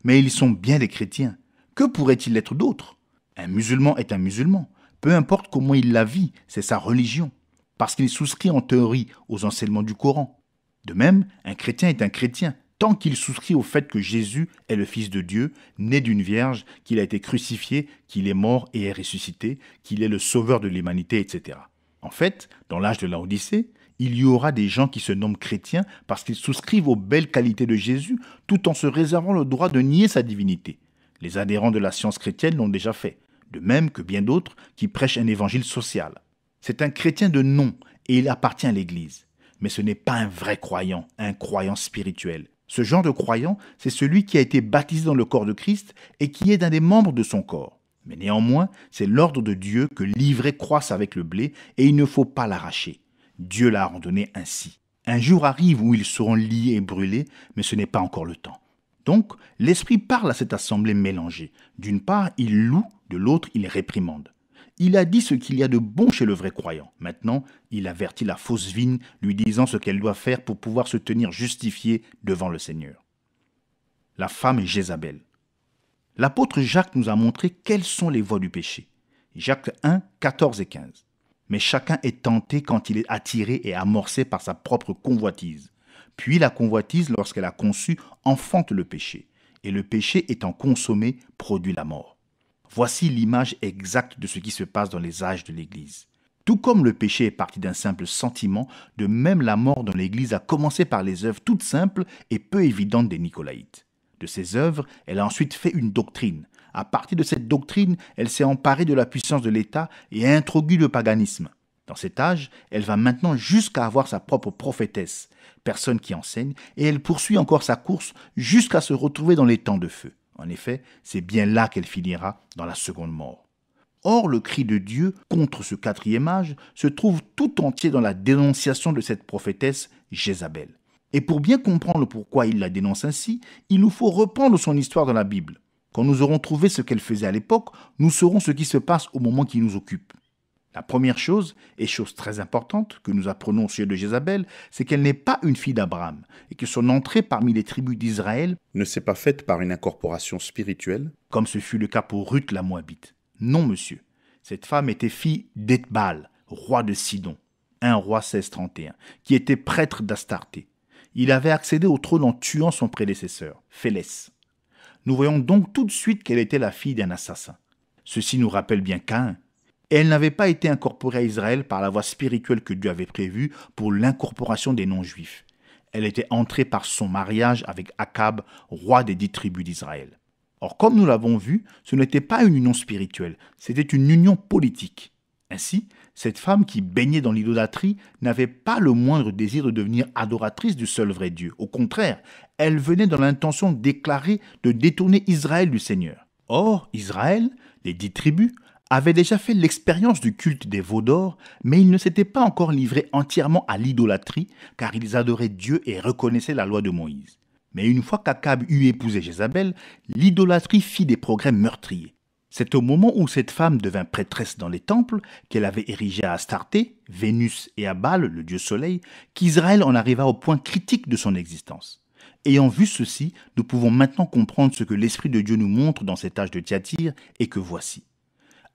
Mais ils sont bien des chrétiens. Que pourrait-il être d'autre ? Un musulman est un musulman. Peu importe comment il la vit, c'est sa religion. Parce qu'il souscrit en théorie aux enseignements du Coran. De même, un chrétien est un chrétien, tant qu'il souscrit au fait que Jésus est le Fils de Dieu, né d'une vierge, qu'il a été crucifié, qu'il est mort et est ressuscité, qu'il est le sauveur de l'humanité, etc. En fait, dans l'âge de l'Odyssée, il y aura des gens qui se nomment chrétiens parce qu'ils souscrivent aux belles qualités de Jésus tout en se réservant le droit de nier sa divinité. Les adhérents de la science chrétienne l'ont déjà fait, de même que bien d'autres qui prêchent un évangile social. C'est un chrétien de nom et il appartient à l'Église. Mais ce n'est pas un vrai croyant, un croyant spirituel. Ce genre de croyant, c'est celui qui a été baptisé dans le corps de Christ et qui est un des membres de son corps. Mais néanmoins, c'est l'ordre de Dieu que l'ivraie croisse avec le blé et il ne faut pas l'arracher. Dieu l'a ordonné ainsi. Un jour arrive où ils seront liés et brûlés, mais ce n'est pas encore le temps. Donc, l'Esprit parle à cette assemblée mélangée. D'une part, il loue, de l'autre, il réprimande. Il a dit ce qu'il y a de bon chez le vrai croyant. Maintenant, il avertit la fausse vigne, lui disant ce qu'elle doit faire pour pouvoir se tenir justifiée devant le Seigneur. La femme Jézabel. L'apôtre Jacques nous a montré quelles sont les voies du péché. Jacques 1, 14 et 15. Mais chacun est tenté quand il est attiré et amorcé par sa propre convoitise. Puis la convoitise, lorsqu'elle a conçu, enfante le péché. Et le péché étant consommé, produit la mort. Voici l'image exacte de ce qui se passe dans les âges de l'Église. Tout comme le péché est parti d'un simple sentiment, de même la mort dans l'Église a commencé par les œuvres toutes simples et peu évidentes des Nicolaïtes. De ces œuvres, elle a ensuite fait une doctrine. À partir de cette doctrine, elle s'est emparée de la puissance de l'État et a introduit le paganisme. Dans cet âge, elle va maintenant jusqu'à avoir sa propre prophétesse, personne qui enseigne, et elle poursuit encore sa course jusqu'à se retrouver dans les temps de feu. En effet, c'est bien là qu'elle finira dans la seconde mort. Or, le cri de Dieu contre ce quatrième âge se trouve tout entier dans la dénonciation de cette prophétesse Jézabel. Et pour bien comprendre pourquoi il la dénonce ainsi, il nous faut reprendre son histoire dans la Bible. Quand nous aurons trouvé ce qu'elle faisait à l'époque, nous saurons ce qui se passe au moment qui nous occupe. La première chose, et chose très importante que nous apprenons au sujet de Jézabel, c'est qu'elle n'est pas une fille d'Abraham et que son entrée parmi les tribus d'Israël ne s'est pas faite par une incorporation spirituelle, comme ce fut le cas pour Ruth la Moabite. Non, monsieur. Cette femme était fille d'Ethbal, roi de Sidon, 1 Roi 16:31, qui était prêtre d'Astarté. Il avait accédé au trône en tuant son prédécesseur, Phélès. Nous voyons donc tout de suite qu'elle était la fille d'un assassin. Ceci nous rappelle bien Caïn. Et elle n'avait pas été incorporée à Israël par la voie spirituelle que Dieu avait prévue pour l'incorporation des non-juifs. Elle était entrée par son mariage avec Akab, roi des 10 tribus d'Israël. Or, comme nous l'avons vu, ce n'était pas une union spirituelle, c'était une union politique. Ainsi, cette femme qui baignait dans l'idolâtrie n'avait pas le moindre désir de devenir adoratrice du seul vrai Dieu. Au contraire, elle venait dans l'intention déclarée de détourner Israël du Seigneur. Or, Israël, les 10 tribus, avait déjà fait l'expérience du culte des veaux d'or, mais ils ne s'étaient pas encore livrés entièrement à l'idolâtrie, car ils adoraient Dieu et reconnaissaient la loi de Moïse. Mais une fois qu'Akab eut épousé Jézabel, l'idolâtrie fit des progrès meurtriers. C'est au moment où cette femme devint prêtresse dans les temples qu'elle avait érigés à Astarté, Vénus et à Baal, le dieu soleil, qu'Israël en arriva au point critique de son existence. Ayant vu ceci, nous pouvons maintenant comprendre ce que l'Esprit de Dieu nous montre dans cet âge de Thyatire et que voici.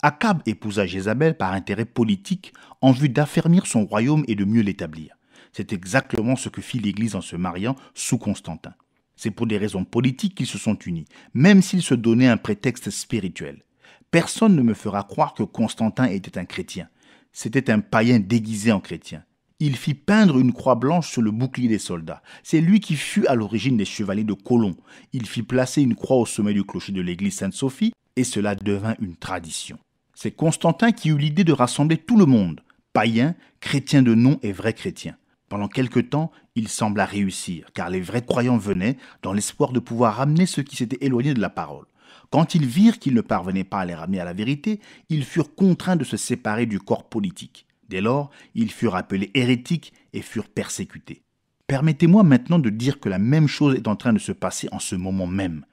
Akab épousa Jézabel par intérêt politique en vue d'affermir son royaume et de mieux l'établir. C'est exactement ce que fit l'Église en se mariant sous Constantin. C'est pour des raisons politiques qu'ils se sont unis, même s'ils se donnaient un prétexte spirituel. Personne ne me fera croire que Constantin était un chrétien. C'était un païen déguisé en chrétien. Il fit peindre une croix blanche sur le bouclier des soldats. C'est lui qui fut à l'origine des chevaliers de Colomb. Il fit placer une croix au sommet du clocher de l'église Sainte-Sophie et cela devint une tradition. C'est Constantin qui eut l'idée de rassembler tout le monde, païens, chrétiens de nom et vrais chrétiens. Pendant quelque temps, il sembla réussir, car les vrais croyants venaient dans l'espoir de pouvoir ramener ceux qui s'étaient éloignés de la parole. Quand ils virent qu'ils ne parvenaient pas à les ramener à la vérité, ils furent contraints de se séparer du corps politique. Dès lors, ils furent appelés hérétiques et furent persécutés. Permettez-moi maintenant de dire que la même chose est en train de se passer en ce moment même.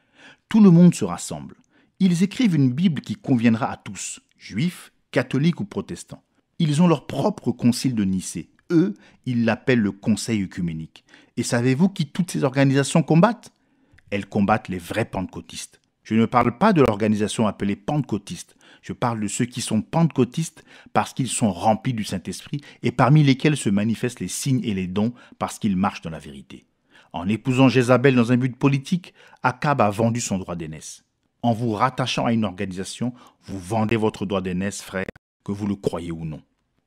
Tout le monde se rassemble. Ils écrivent une Bible qui conviendra à tous, juifs, catholiques ou protestants. Ils ont leur propre concile de Nicée. Eux, ils l'appellent le Conseil œcuménique. Et savez-vous qui toutes ces organisations combattent? Elles combattent les vrais pentecôtistes. Je ne parle pas de l'organisation appelée pentecôtiste. Je parle de ceux qui sont pentecôtistes parce qu'ils sont remplis du Saint-Esprit et parmi lesquels se manifestent les signes et les dons parce qu'ils marchent dans la vérité. En épousant Jézabel dans un but politique, Akab a vendu son droit d'aînesse. En vous rattachant à une organisation, vous vendez votre droit d'aînesse, frère, que vous le croyez ou non.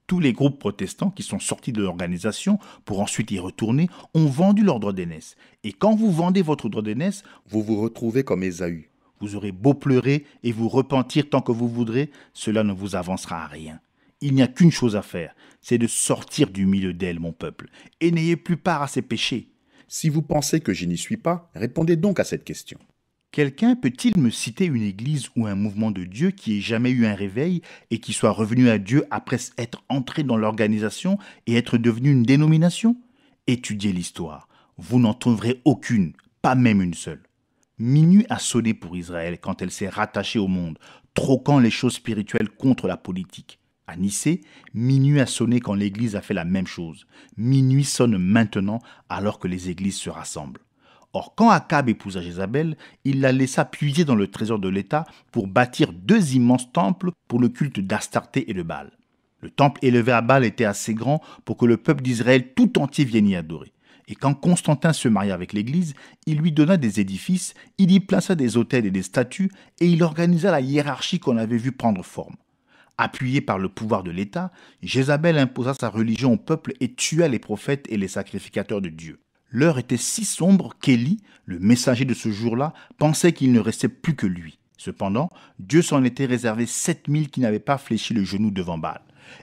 Tous les groupes protestants qui sont sortis de l'organisation pour ensuite y retourner ont vendu leur droit d'aînesse. Et quand vous vendez votre droit d'aînesse, Vous vous retrouvez comme Ésaü. vous aurez beau pleurer et vous repentir tant que vous voudrez, cela ne vous avancera à rien. Il n'y a qu'une chose à faire, c'est de sortir du milieu d'elle, mon peuple, et n'ayez plus part à ses péchés. Si vous pensez que je n'y suis pas, répondez donc à cette question. Quelqu'un peut-il me citer une église ou un mouvement de Dieu qui ait jamais eu un réveil et qui soit revenu à Dieu après être entré dans l'organisation et être devenu une dénomination? Étudiez l'histoire. Vous n'en trouverez aucune, pas même une seule. Minuit a sonné pour Israël quand elle s'est rattachée au monde, troquant les choses spirituelles contre la politique. À Nicée, minuit a sonné quand l'Église a fait la même chose. Minuit sonne maintenant alors que les églises se rassemblent. Or, quand Akab épousa Jézabel, il la laissa puiser dans le trésor de l'État pour bâtir 2 immenses temples pour le culte d'Astarté et de Baal. Le temple élevé à Baal était assez grand pour que le peuple d'Israël tout entier vienne y adorer. Et quand Constantin se maria avec l'Église, il lui donna des édifices, il y plaça des autels et des statues, et il organisa la hiérarchie qu'on avait vue prendre forme. Appuyé par le pouvoir de l'État, Jézabel imposa sa religion au peuple et tua les prophètes et les sacrificateurs de Dieu. L'heure était si sombre qu'Élie, le messager de ce jour-là, pensait qu'il ne restait plus que lui. Cependant, Dieu s'en était réservé 7000 qui n'avaient pas fléchi le genou devant Baal.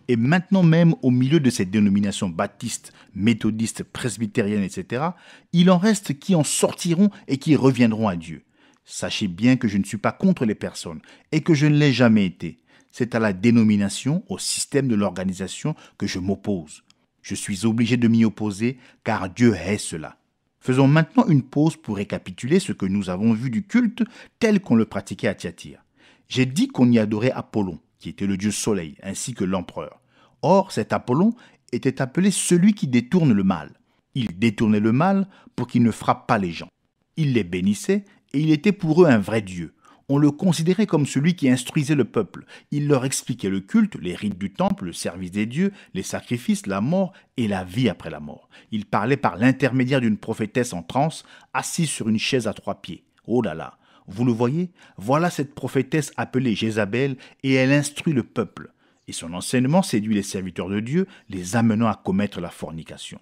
Et maintenant même, au milieu de ces dénominations baptistes, méthodistes, presbytériennes, etc., il en reste qui en sortiront et qui reviendront à Dieu. Sachez bien que je ne suis pas contre les personnes et que je ne l'ai jamais été. C'est à la dénomination, au système de l'organisation que je m'oppose. Je suis obligé de m'y opposer car Dieu hait cela. Faisons maintenant une pause pour récapituler ce que nous avons vu du culte tel qu'on le pratiquait à Thyatire. J'ai dit qu'on y adorait Apollon, qui était le dieu soleil, ainsi que l'empereur. Or, cet Apollon était appelé celui qui détourne le mal. Il détournait le mal pour qu'il ne frappe pas les gens. Il les bénissait et il était pour eux un vrai dieu. On le considérait comme celui qui instruisait le peuple. Il leur expliquait le culte, les rites du temple, le service des dieux, les sacrifices, la mort et la vie après la mort. Il parlait par l'intermédiaire d'une prophétesse en transe, assise sur une chaise à 3 pieds. Oh là là! Vous le voyez? Voilà cette prophétesse appelée Jézabel et elle instruit le peuple. Et son enseignement séduit les serviteurs de Dieu, les amenant à commettre la fornication.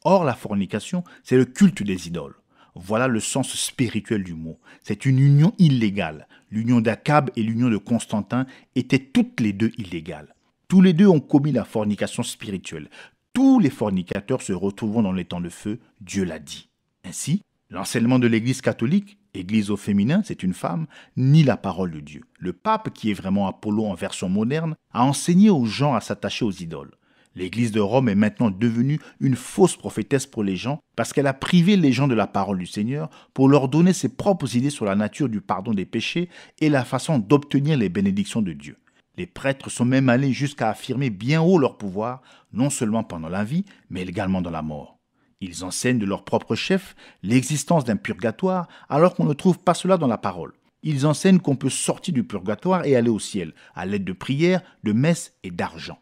Or, la fornication, c'est le culte des idoles. Voilà le sens spirituel du mot. C'est une union illégale. L'union d'Akab et l'union de Constantin étaient toutes les deux illégales. Tous les deux ont commis la fornication spirituelle. Tous les fornicateurs se retrouveront dans les temps de feu, Dieu l'a dit. Ainsi, l'enseignement de l'Église catholique, Église au féminin, c'est une femme, nie la parole de Dieu. Le pape, qui est vraiment Apollon en version moderne, a enseigné aux gens à s'attacher aux idoles. L'Église de Rome est maintenant devenue une fausse prophétesse pour les gens parce qu'elle a privé les gens de la parole du Seigneur pour leur donner ses propres idées sur la nature du pardon des péchés et la façon d'obtenir les bénédictions de Dieu. Les prêtres sont même allés jusqu'à affirmer bien haut leur pouvoir, non seulement pendant la vie, mais également dans la mort. Ils enseignent de leur propre chef l'existence d'un purgatoire alors qu'on ne trouve pas cela dans la parole. Ils enseignent qu'on peut sortir du purgatoire et aller au ciel à l'aide de prières, de messes et d'argent.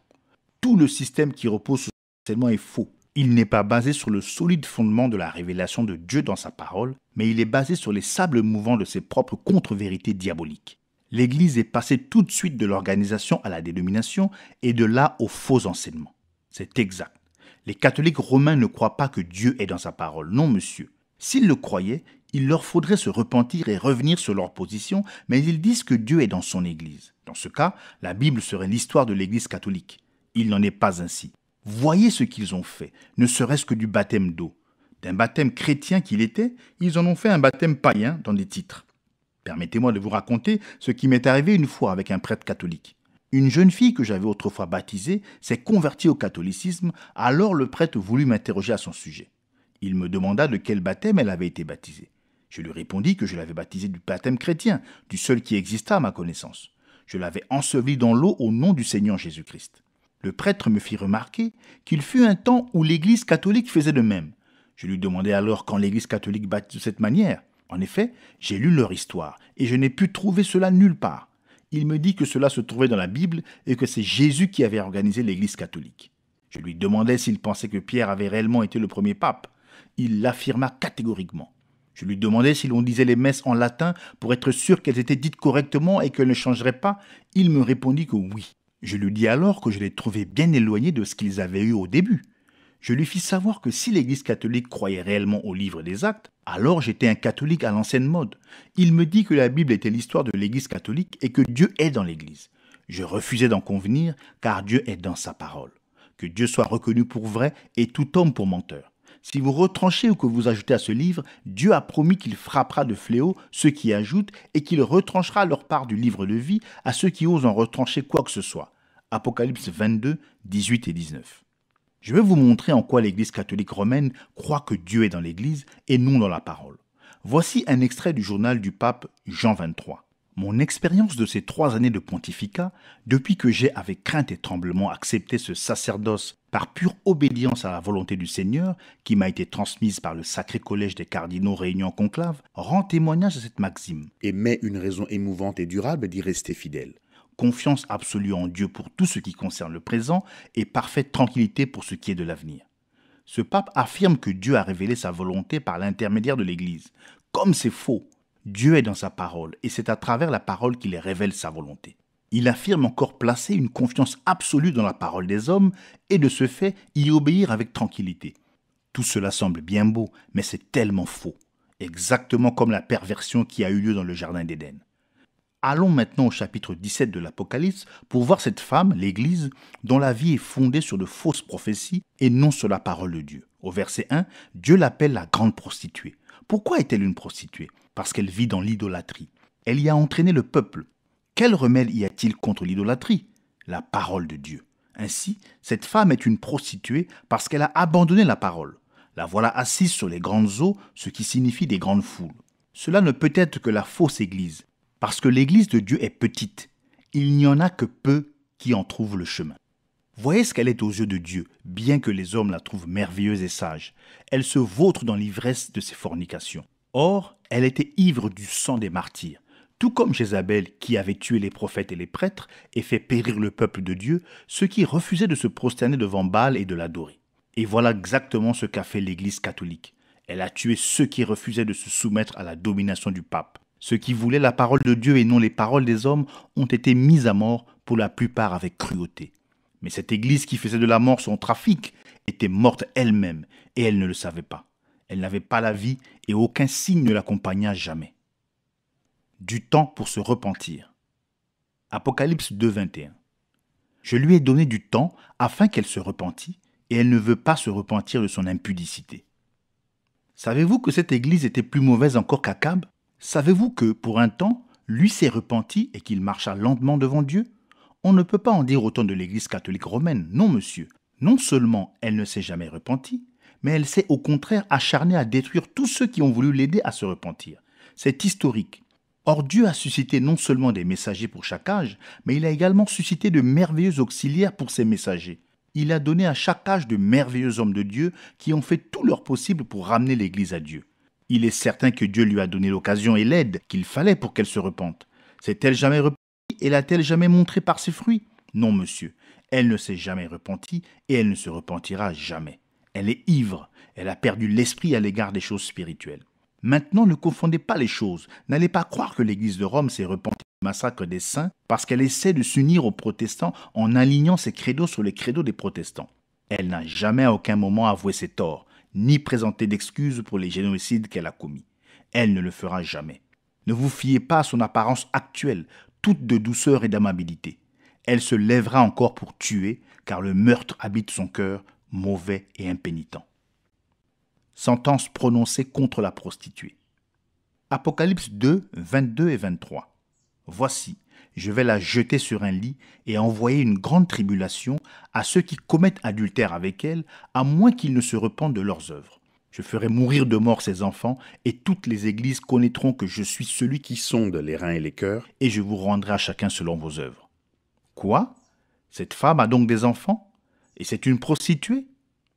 Tout le système qui repose sur ce enseignement est faux. Il n'est pas basé sur le solide fondement de la révélation de Dieu dans sa parole, mais il est basé sur les sables mouvants de ses propres contre-vérités diaboliques. L'Église est passée tout de suite de l'organisation à la dénomination et de là aux faux enseignements. C'est exact. Les catholiques romains ne croient pas que Dieu est dans sa parole. Non, monsieur. S'ils le croyaient, il leur faudrait se repentir et revenir sur leur position, mais ils disent que Dieu est dans son Église. Dans ce cas, la Bible serait l'histoire de l'Église catholique. Il n'en est pas ainsi. Voyez ce qu'ils ont fait, ne serait-ce que du baptême d'eau. D'un baptême chrétien qu'il était, ils en ont fait un baptême païen dans des titres. Permettez-moi de vous raconter ce qui m'est arrivé une fois avec un prêtre catholique. Une jeune fille que j'avais autrefois baptisée s'est convertie au catholicisme, alors le prêtre voulut m'interroger à son sujet. Il me demanda de quel baptême elle avait été baptisée. Je lui répondis que je l'avais baptisée du baptême chrétien, du seul qui exista à ma connaissance. Je l'avais ensevelie dans l'eau au nom du Seigneur Jésus-Christ. Le prêtre me fit remarquer qu'il fut un temps où l'Église catholique faisait de même. Je lui demandai alors quand l'Église catholique baptise de cette manière. En effet, j'ai lu leur histoire et je n'ai pu trouver cela nulle part. Il me dit que cela se trouvait dans la Bible et que c'est Jésus qui avait organisé l'Église catholique. Je lui demandai s'il pensait que Pierre avait réellement été le premier pape. Il l'affirma catégoriquement. Je lui demandai si l'on disait les messes en latin pour être sûr qu'elles étaient dites correctement et qu'elles ne changeraient pas. Il me répondit que oui. Je lui dis alors que je les trouvais bien éloignés de ce qu'ils avaient eu au début. Je lui fis savoir que si l'Église catholique croyait réellement au livre des actes, alors j'étais un catholique à l'ancienne mode. Il me dit que la Bible était l'histoire de l'Église catholique et que Dieu est dans l'Église. Je refusais d'en convenir car Dieu est dans sa parole. Que Dieu soit reconnu pour vrai et tout homme pour menteur. Si vous retranchez ou que vous ajoutez à ce livre, Dieu a promis qu'il frappera de fléau ceux qui ajoutent et qu'il retranchera leur part du livre de vie à ceux qui osent en retrancher quoi que ce soit. Apocalypse 22, 18 et 19. Je vais vous montrer en quoi l'Église catholique romaine croit que Dieu est dans l'Église et non dans la parole. Voici un extrait du journal du pape Jean 23. Mon expérience de ces 3 années de pontificat, depuis que j'ai avec crainte et tremblement accepté ce sacerdoce par pure obéissance à la volonté du Seigneur, qui m'a été transmise par le sacré collège des cardinaux réunis en conclave, rend témoignage à cette maxime. Et met une raison émouvante et durable d'y rester fidèle. Confiance absolue en Dieu pour tout ce qui concerne le présent et parfaite tranquillité pour ce qui est de l'avenir. Ce pape affirme que Dieu a révélé sa volonté par l'intermédiaire de l'Église. Comme c'est faux, Dieu est dans sa parole et c'est à travers la parole qu'il révèle sa volonté. Il affirme encore placer une confiance absolue dans la parole des hommes et de ce fait y obéir avec tranquillité. Tout cela semble bien beau, mais c'est tellement faux. Exactement comme la perversion qui a eu lieu dans le jardin d'Éden. Allons maintenant au chapitre 17 de l'Apocalypse pour voir cette femme, l'Église, dont la vie est fondée sur de fausses prophéties et non sur la parole de Dieu. Au verset 1, Dieu l'appelle la grande prostituée. Pourquoi est-elle une prostituée? Parce qu'elle vit dans l'idolâtrie. Elle y a entraîné le peuple. Quel remède y a-t-il contre l'idolâtrie? La parole de Dieu. Ainsi, cette femme est une prostituée parce qu'elle a abandonné la parole. La voilà assise sur les grandes eaux, ce qui signifie des grandes foules. Cela ne peut être que la fausse Église. Parce que l'Église de Dieu est petite, il n'y en a que peu qui en trouvent le chemin. Voyez ce qu'elle est aux yeux de Dieu, bien que les hommes la trouvent merveilleuse et sage. Elle se vautre dans l'ivresse de ses fornications. Or, elle était ivre du sang des martyrs, tout comme Jézabel qui avait tué les prophètes et les prêtres et fait périr le peuple de Dieu, ceux qui refusaient de se prosterner devant Baal et de l'adorer. Et voilà exactement ce qu'a fait l'Église catholique. Elle a tué ceux qui refusaient de se soumettre à la domination du pape. Ceux qui voulaient la parole de Dieu et non les paroles des hommes ont été mis à mort, pour la plupart avec cruauté. Mais cette Église qui faisait de la mort son trafic était morte elle-même et elle ne le savait pas. Elle n'avait pas la vie et aucun signe ne l'accompagna jamais. Du temps pour se repentir. Apocalypse 2, 21. Je lui ai donné du temps afin qu'elle se repentît et elle ne veut pas se repentir de son impudicité. Savez-vous que cette Église était plus mauvaise encore qu'Akab? Savez-vous que, pour un temps, lui s'est repenti et qu'il marcha lentement devant Dieu? On ne peut pas en dire autant de l'Église catholique romaine, non monsieur. Non seulement elle ne s'est jamais repentie, mais elle s'est au contraire acharnée à détruire tous ceux qui ont voulu l'aider à se repentir. C'est historique. Or Dieu a suscité non seulement des messagers pour chaque âge, mais il a également suscité de merveilleux auxiliaires pour ces messagers. Il a donné à chaque âge de merveilleux hommes de Dieu qui ont fait tout leur possible pour ramener l'Église à Dieu. Il est certain que Dieu lui a donné l'occasion et l'aide qu'il fallait pour qu'elle se repente. S'est-elle jamais repentie et l'a-t-elle jamais montré par ses fruits? Non, monsieur. Elle ne s'est jamais repentie et elle ne se repentira jamais. Elle est ivre. Elle a perdu l'esprit à l'égard des choses spirituelles. Maintenant, ne confondez pas les choses. N'allez pas croire que l'Église de Rome s'est repentie du massacre des saints parce qu'elle essaie de s'unir aux protestants en alignant ses credos sur les credos des protestants. Elle n'a jamais à aucun moment avoué ses torts, ni présenté d'excuses pour les génocides qu'elle a commis. Elle ne le fera jamais. Ne vous fiez pas à son apparence actuelle, toute de douceur et d'amabilité. Elle se lèvera encore pour tuer, car le meurtre habite son cœur, mauvais et impénitent. Sentence prononcée contre la prostituée. Apocalypse 2, 22 et 23. Voici, je vais la jeter sur un lit et envoyer une grande tribulation à ceux qui commettent adultère avec elle, à moins qu'ils ne se repentent de leurs œuvres. Je ferai mourir de mort ses enfants, et toutes les églises connaîtront que je suis celui qui sonde les reins et les cœurs, et je vous rendrai à chacun selon vos œuvres. Quoi? Cette femme a donc des enfants? Et c'est une prostituée?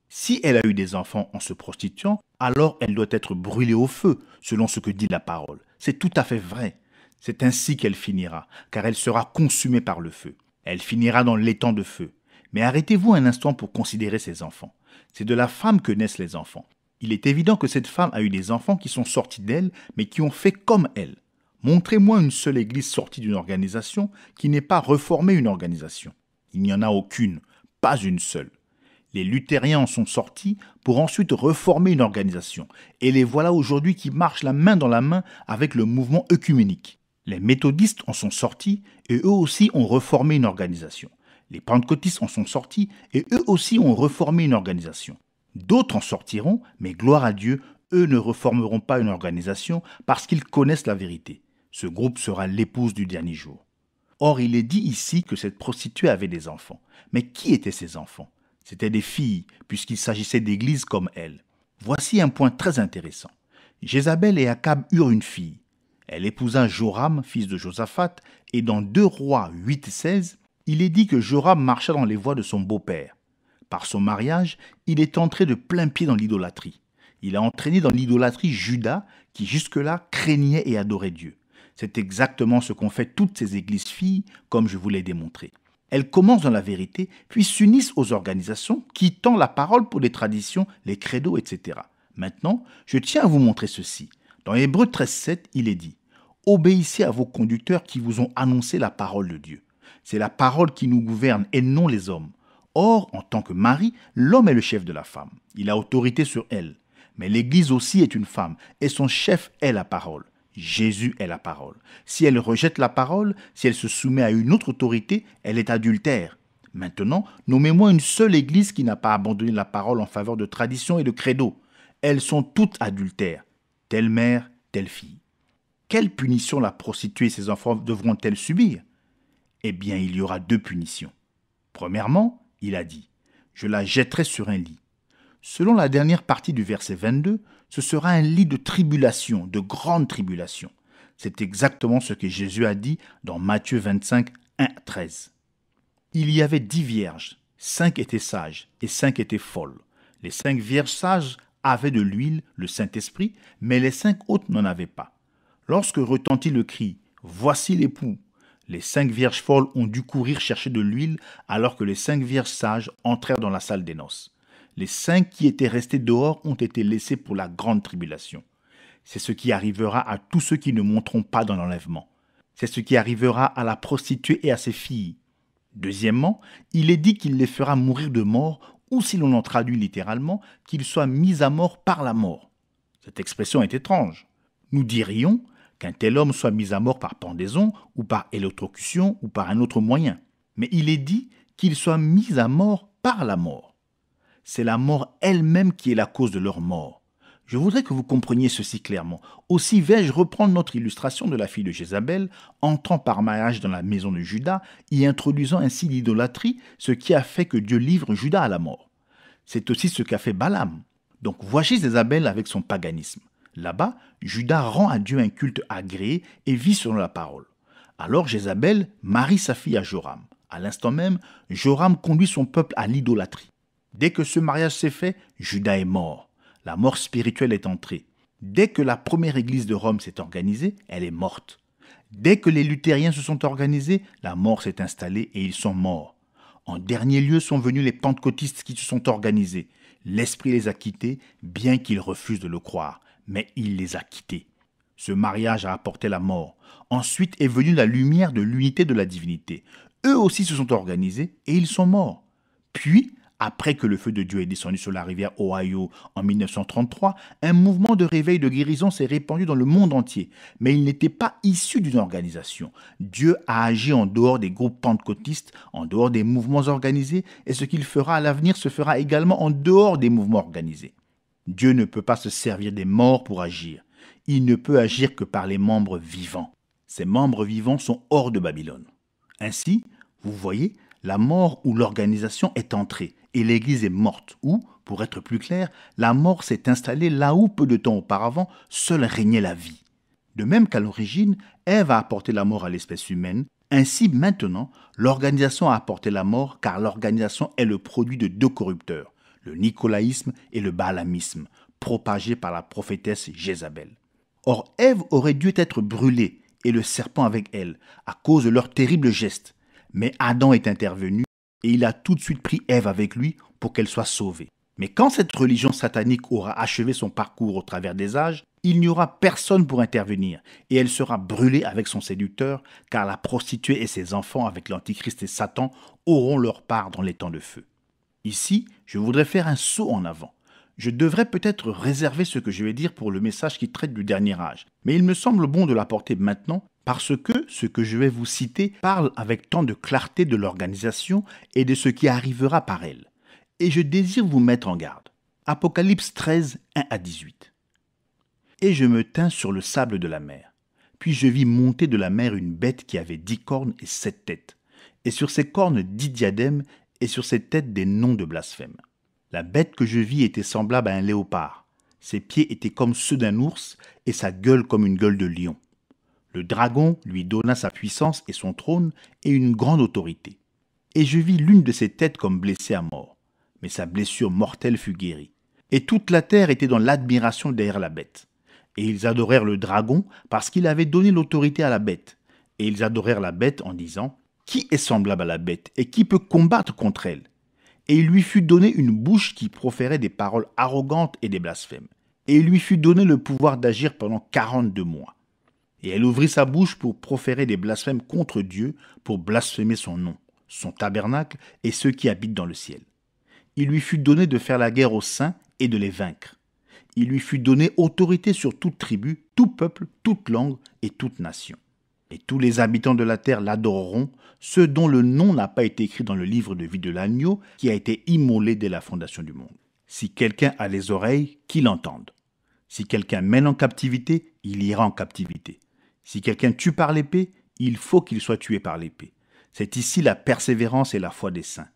Si elle a eu des enfants en se prostituant, alors elle doit être brûlée au feu, selon ce que dit la parole. C'est tout à fait vrai. C'est ainsi qu'elle finira, car elle sera consumée par le feu. Elle finira dans l'étang de feu. Mais arrêtez-vous un instant pour considérer ses enfants. C'est de la femme que naissent les enfants. Il est évident que cette femme a eu des enfants qui sont sortis d'elle, mais qui ont fait comme elle. Montrez-moi une seule église sortie d'une organisation qui n'ait pas reformé une organisation. Il n'y en a aucune, pas une seule. Les luthériens en sont sortis pour ensuite reformer une organisation. Et les voilà aujourd'hui qui marchent la main dans la main avec le mouvement œcuménique. Les méthodistes en sont sortis et eux aussi ont reformé une organisation. Les pentecôtistes en sont sortis et eux aussi ont reformé une organisation. D'autres en sortiront, mais gloire à Dieu, eux ne reformeront pas une organisation parce qu'ils connaissent la vérité. Ce groupe sera l'épouse du dernier jour. Or, il est dit ici que cette prostituée avait des enfants. Mais qui étaient ces enfants? C'étaient des filles, puisqu'il s'agissait d'églises comme elle. Voici un point très intéressant. Jézabel et Akab eurent une fille. Elle épousa Joram, fils de Josaphat, et dans 2 Rois 8-16, il est dit que Joram marcha dans les voies de son beau-père. Par son mariage, il est entré de plein pied dans l'idolâtrie. Il a entraîné dans l'idolâtrie Judas, qui jusque-là craignait et adorait Dieu. C'est exactement ce qu'ont fait toutes ces églises filles, comme je vous l'ai démontré. Elles commencent dans la vérité, puis s'unissent aux organisations, quittant la parole pour les traditions, les credos, etc. Maintenant, je tiens à vous montrer ceci. Dans Hébreux 13,7, il est dit « Obéissez à vos conducteurs qui vous ont annoncé la parole de Dieu. C'est la parole qui nous gouverne et non les hommes. Or, en tant que mari, l'homme est le chef de la femme. Il a autorité sur elle. Mais l'Église aussi est une femme, et son chef est la parole. Jésus est la parole. Si elle rejette la parole, si elle se soumet à une autre autorité, elle est adultère. Maintenant, nommez-moi une seule église qui n'a pas abandonné la parole en faveur de tradition et de credo. Elles sont toutes adultères. Telle mère, telle fille. Quelle punition la prostituée et ses enfants devront-elles subir? Eh bien, il y aura 2 punitions. Premièrement, il a dit « Je la jetterai sur un lit ». Selon la dernière partie du verset 22, ce sera un lit de tribulation, de grande tribulation. C'est exactement ce que Jésus a dit dans Matthieu 25, 1-13. Il y avait 10 vierges, 5 étaient sages et 5 étaient folles. Les 5 vierges sages avaient de l'huile, le Saint-Esprit, mais les 5 autres n'en avaient pas. Lorsque retentit le cri « Voici l'époux », les 5 vierges folles ont dû courir chercher de l'huile alors que les 5 vierges sages entrèrent dans la salle des noces. Les 5 qui étaient restés dehors ont été laissés pour la grande tribulation. C'est ce qui arrivera à tous ceux qui ne monteront pas dans l'enlèvement. C'est ce qui arrivera à la prostituée et à ses filles. Deuxièmement, il est dit qu'il les fera mourir de mort, ou si l'on en traduit littéralement, qu'ils soient mis à mort par la mort. Cette expression est étrange. Nous dirions qu'un tel homme soit mis à mort par pendaison, ou par électrocution, ou par un autre moyen. Mais il est dit qu'il soit mis à mort par la mort. C'est la mort elle-même qui est la cause de leur mort. Je voudrais que vous compreniez ceci clairement. Aussi vais-je reprendre notre illustration de la fille de Jézabel, entrant par mariage dans la maison de Juda, y introduisant ainsi l'idolâtrie, ce qui a fait que Dieu livre Juda à la mort. C'est aussi ce qu'a fait Balaam. Donc voici Jézabel avec son paganisme. Là-bas, Juda rend à Dieu un culte agréé et vit selon la parole. Alors Jézabel marie sa fille à Joram. À l'instant même, Joram conduit son peuple à l'idolâtrie. Dès que ce mariage s'est fait, Juda est mort. La mort spirituelle est entrée. Dès que la première église de Rome s'est organisée, elle est morte. Dès que les luthériens se sont organisés, la mort s'est installée et ils sont morts. En dernier lieu sont venus les pentecôtistes qui se sont organisés. L'Esprit les a quittés, bien qu'ils refusent de le croire, mais il les a quittés. Ce mariage a apporté la mort. Ensuite est venue la lumière de l'unité de la divinité. Eux aussi se sont organisés et ils sont morts. Puis, après que le feu de Dieu est descendu sur la rivière Ohio en 1933, un mouvement de réveil de guérison s'est répandu dans le monde entier. Mais il n'était pas issu d'une organisation. Dieu a agi en dehors des groupes pentecôtistes, en dehors des mouvements organisés, et ce qu'il fera à l'avenir se fera également en dehors des mouvements organisés. Dieu ne peut pas se servir des morts pour agir. Il ne peut agir que par les membres vivants. Ces membres vivants sont hors de Babylone. Ainsi, vous voyez, la mort ou l'organisation est entrée et l'Église est morte, ou, pour être plus clair, la mort s'est installée là où peu de temps auparavant seule régnait la vie. De même qu'à l'origine, Ève a apporté la mort à l'espèce humaine, ainsi maintenant, l'organisation a apporté la mort car l'organisation est le produit de deux corrupteurs, le nicolaïsme et le baalamisme, propagés par la prophétesse Jézabel. Or, Ève aurait dû être brûlée et le serpent avec elle, à cause de leur terrible geste. Mais Adam est intervenu et il a tout de suite pris Ève avec lui pour qu'elle soit sauvée. Mais quand cette religion satanique aura achevé son parcours au travers des âges, il n'y aura personne pour intervenir et elle sera brûlée avec son séducteur, car la prostituée et ses enfants avec l'Antichrist et Satan auront leur part dans les temps de feu. Ici, je voudrais faire un saut en avant. Je devrais peut-être réserver ce que je vais dire pour le message qui traite du dernier âge, mais il me semble bon de l'apporter maintenant parce que ce que je vais vous citer parle avec tant de clarté de l'organisation et de ce qui arrivera par elle. Et je désire vous mettre en garde. Apocalypse 13, 1 à 18. Et je me tins sur le sable de la mer. Puis je vis monter de la mer une bête qui avait 10 cornes et 7 têtes. Et sur ses cornes 10 diadèmes, et sur ses têtes des noms de blasphème. La bête que je vis était semblable à un léopard. Ses pieds étaient comme ceux d'un ours, et sa gueule comme une gueule de lion. Le dragon lui donna sa puissance et son trône et une grande autorité. Et je vis l'une de ses têtes comme blessée à mort. Mais sa blessure mortelle fut guérie. Et toute la terre était dans l'admiration derrière la bête. Et ils adorèrent le dragon parce qu'il avait donné l'autorité à la bête. Et ils adorèrent la bête en disant « Qui est semblable à la bête et qui peut combattre contre elle ?» Et il lui fut donné une bouche qui proférait des paroles arrogantes et des blasphèmes. Et il lui fut donné le pouvoir d'agir pendant 42 mois. Et elle ouvrit sa bouche pour proférer des blasphèmes contre Dieu, pour blasphémer son nom, son tabernacle et ceux qui habitent dans le ciel. Il lui fut donné de faire la guerre aux saints et de les vaincre. Il lui fut donné autorité sur toute tribu, tout peuple, toute langue et toute nation. Et tous les habitants de la terre l'adoreront, ceux dont le nom n'a pas été écrit dans le livre de vie de l'agneau qui a été immolé dès la fondation du monde. Si quelqu'un a les oreilles, qu'il entende. Si quelqu'un mène en captivité, il ira en captivité. Si quelqu'un tue par l'épée, il faut qu'il soit tué par l'épée. C'est ici la persévérance et la foi des saints.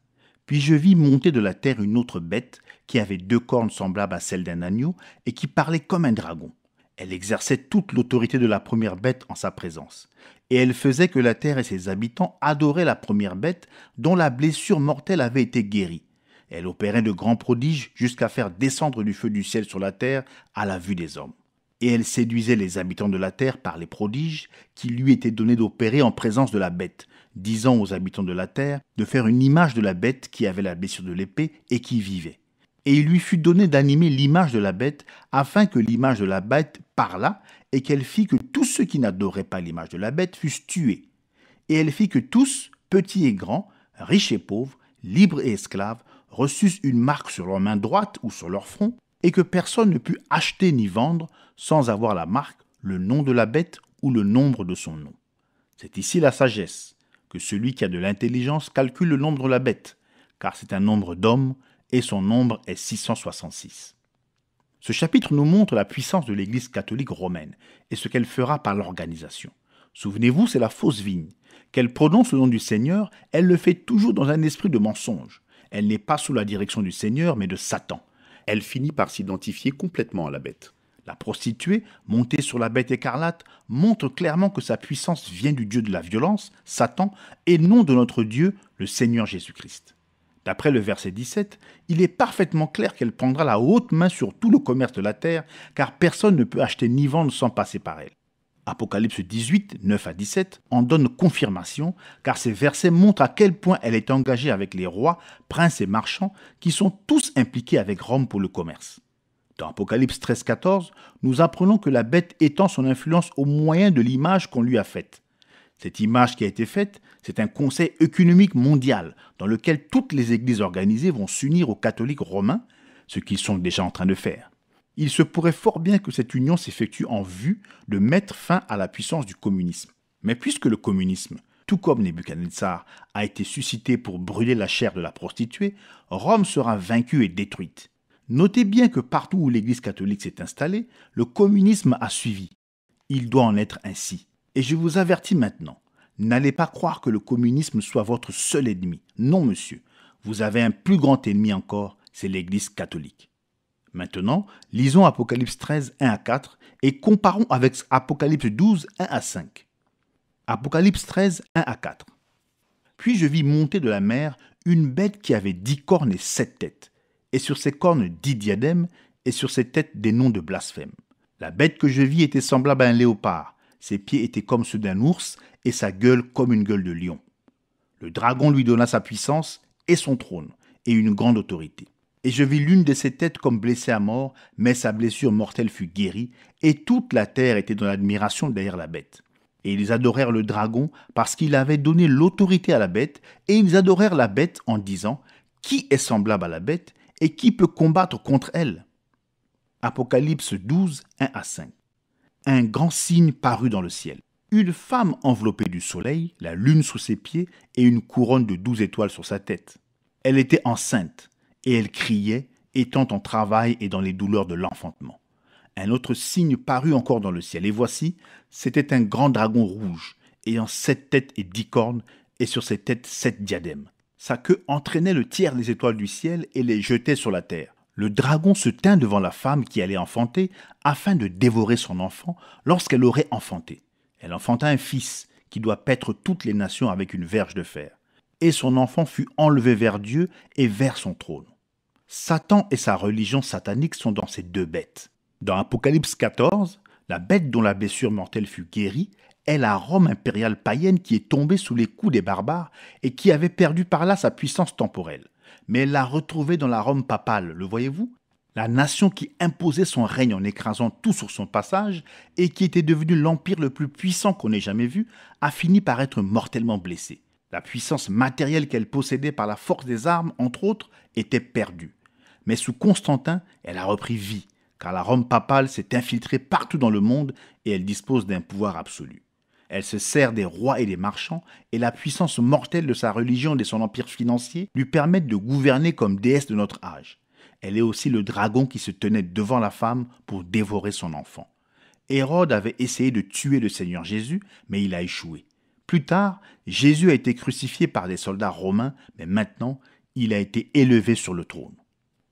Puis je vis monter de la terre une autre bête qui avait 2 cornes semblables à celles d'un agneau et qui parlait comme un dragon. Elle exerçait toute l'autorité de la première bête en sa présence. Et elle faisait que la terre et ses habitants adoraient la première bête dont la blessure mortelle avait été guérie. Elle opérait de grands prodiges jusqu'à faire descendre du feu du ciel sur la terre à la vue des hommes. Et elle séduisait les habitants de la terre par les prodiges qui lui étaient donnés d'opérer en présence de la bête, disant aux habitants de la terre de faire une image de la bête qui avait la blessure de l'épée et qui vivait. Et il lui fut donné d'animer l'image de la bête, afin que l'image de la bête parlât, et qu'elle fit que tous ceux qui n'adoraient pas l'image de la bête fussent tués. Et elle fit que tous, petits et grands, riches et pauvres, libres et esclaves, reçussent une marque sur leur main droite ou sur leur front, et que personne ne put acheter ni vendre sans avoir la marque, le nom de la bête ou le nombre de son nom. C'est ici la sagesse, que celui qui a de l'intelligence calcule le nombre de la bête, car c'est un nombre d'hommes, et son nombre est 666. Ce chapitre nous montre la puissance de l'Église catholique romaine et ce qu'elle fera par l'organisation. Souvenez-vous, c'est la fausse vigne. Qu'elle prononce le nom du Seigneur, elle le fait toujours dans un esprit de mensonge. Elle n'est pas sous la direction du Seigneur, mais de Satan. Elle finit par s'identifier complètement à la bête. La prostituée, montée sur la bête écarlate, montre clairement que sa puissance vient du Dieu de la violence, Satan, et non de notre Dieu, le Seigneur Jésus-Christ. D'après le verset 17, il est parfaitement clair qu'elle prendra la haute main sur tout le commerce de la terre, car personne ne peut acheter ni vendre sans passer par elle. Apocalypse 18, 9 à 17 en donne confirmation, car ces versets montrent à quel point elle est engagée avec les rois, princes et marchands, qui sont tous impliqués avec Rome pour le commerce. Dans Apocalypse 13, 14, nous apprenons que la bête étend son influence au moyen de l'image qu'on lui a faite. Cette image qui a été faite, c'est un conseil économique mondial dans lequel toutes les églises organisées vont s'unir aux catholiques romains, ce qu'ils sont déjà en train de faire. Il se pourrait fort bien que cette union s'effectue en vue de mettre fin à la puissance du communisme. Mais puisque le communisme, tout comme Nebuchadnezzar, a été suscité pour brûler la chair de la prostituée, Rome sera vaincue et détruite. Notez bien que partout où l'Église catholique s'est installée, le communisme a suivi. Il doit en être ainsi. Et je vous avertis maintenant, n'allez pas croire que le communisme soit votre seul ennemi. Non, monsieur, vous avez un plus grand ennemi encore, c'est l'Église catholique. Maintenant, lisons Apocalypse 13, 1 à 4 et comparons avec Apocalypse 12, 1 à 5. Apocalypse 13, 1 à 4. Puis je vis monter de la mer une bête qui avait 10 cornes et 7 têtes, et sur ses cornes 10 diadèmes, et sur ses têtes des noms de blasphème. La bête que je vis était semblable à un léopard, ses pieds étaient comme ceux d'un ours, et sa gueule comme une gueule de lion. Le dragon lui donna sa puissance et son trône, et une grande autorité. Et je vis l'une de ses têtes comme blessée à mort, mais sa blessure mortelle fut guérie, et toute la terre était dans l'admiration derrière la bête. Et ils adorèrent le dragon parce qu'il avait donné l'autorité à la bête, et ils adorèrent la bête en disant « Qui est semblable à la bête, et qui peut combattre contre elle ?» Apocalypse 12, 1 à 5. Un grand signe parut dans le ciel. Une femme enveloppée du soleil, la lune sous ses pieds, et une couronne de 12 étoiles sur sa tête. Elle était enceinte. Et elle criait, étant en travail et dans les douleurs de l'enfantement. Un autre signe parut encore dans le ciel, et voici, c'était un grand dragon rouge, ayant 7 têtes et 10 cornes, et sur ses têtes 7 diadèmes. Sa queue entraînait le tiers des étoiles du ciel et les jetait sur la terre. Le dragon se tint devant la femme qui allait enfanter, afin de dévorer son enfant lorsqu'elle aurait enfanté. Elle enfanta un fils, qui doit paître toutes les nations avec une verge de fer. Et son enfant fut enlevé vers Dieu et vers son trône. Satan et sa religion satanique sont dans ces deux bêtes. Dans Apocalypse 14, la bête dont la blessure mortelle fut guérie est la Rome impériale païenne qui est tombée sous les coups des barbares et qui avait perdu par là sa puissance temporelle. Mais elle l'a retrouvée dans la Rome papale, le voyez-vous ? La nation qui imposait son règne en écrasant tout sur son passage et qui était devenue l'empire le plus puissant qu'on ait jamais vu, a fini par être mortellement blessée. La puissance matérielle qu'elle possédait par la force des armes, entre autres, était perdue. Mais sous Constantin, elle a repris vie, car la Rome papale s'est infiltrée partout dans le monde et elle dispose d'un pouvoir absolu. Elle se sert des rois et des marchands, et la puissance mortelle de sa religion et de son empire financier lui permettent de gouverner comme déesse de notre âge. Elle est aussi le dragon qui se tenait devant la femme pour dévorer son enfant. Hérode avait essayé de tuer le Seigneur Jésus, mais il a échoué. Plus tard, Jésus a été crucifié par des soldats romains, mais maintenant, il a été élevé sur le trône.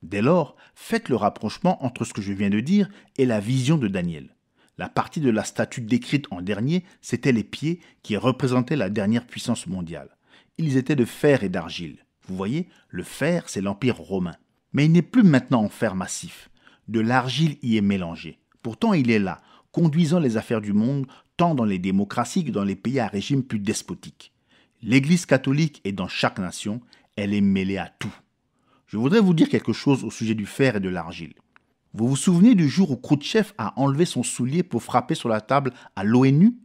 Dès lors, faites le rapprochement entre ce que je viens de dire et la vision de Daniel. La partie de la statue décrite en dernier, c'était les pieds qui représentaient la dernière puissance mondiale. Ils étaient de fer et d'argile. Vous voyez, le fer, c'est l'Empire romain. Mais il n'est plus maintenant en fer massif. De l'argile y est mélangée. Pourtant, il est là, conduisant les affaires du monde, tant dans les démocraties que dans les pays à régime plus despotique. L'Église catholique est dans chaque nation, elle est mêlée à tout. Je voudrais vous dire quelque chose au sujet du fer et de l'argile. Vous vous souvenez du jour où Khrouchtchev a enlevé son soulier pour frapper sur la table à l'ONU ?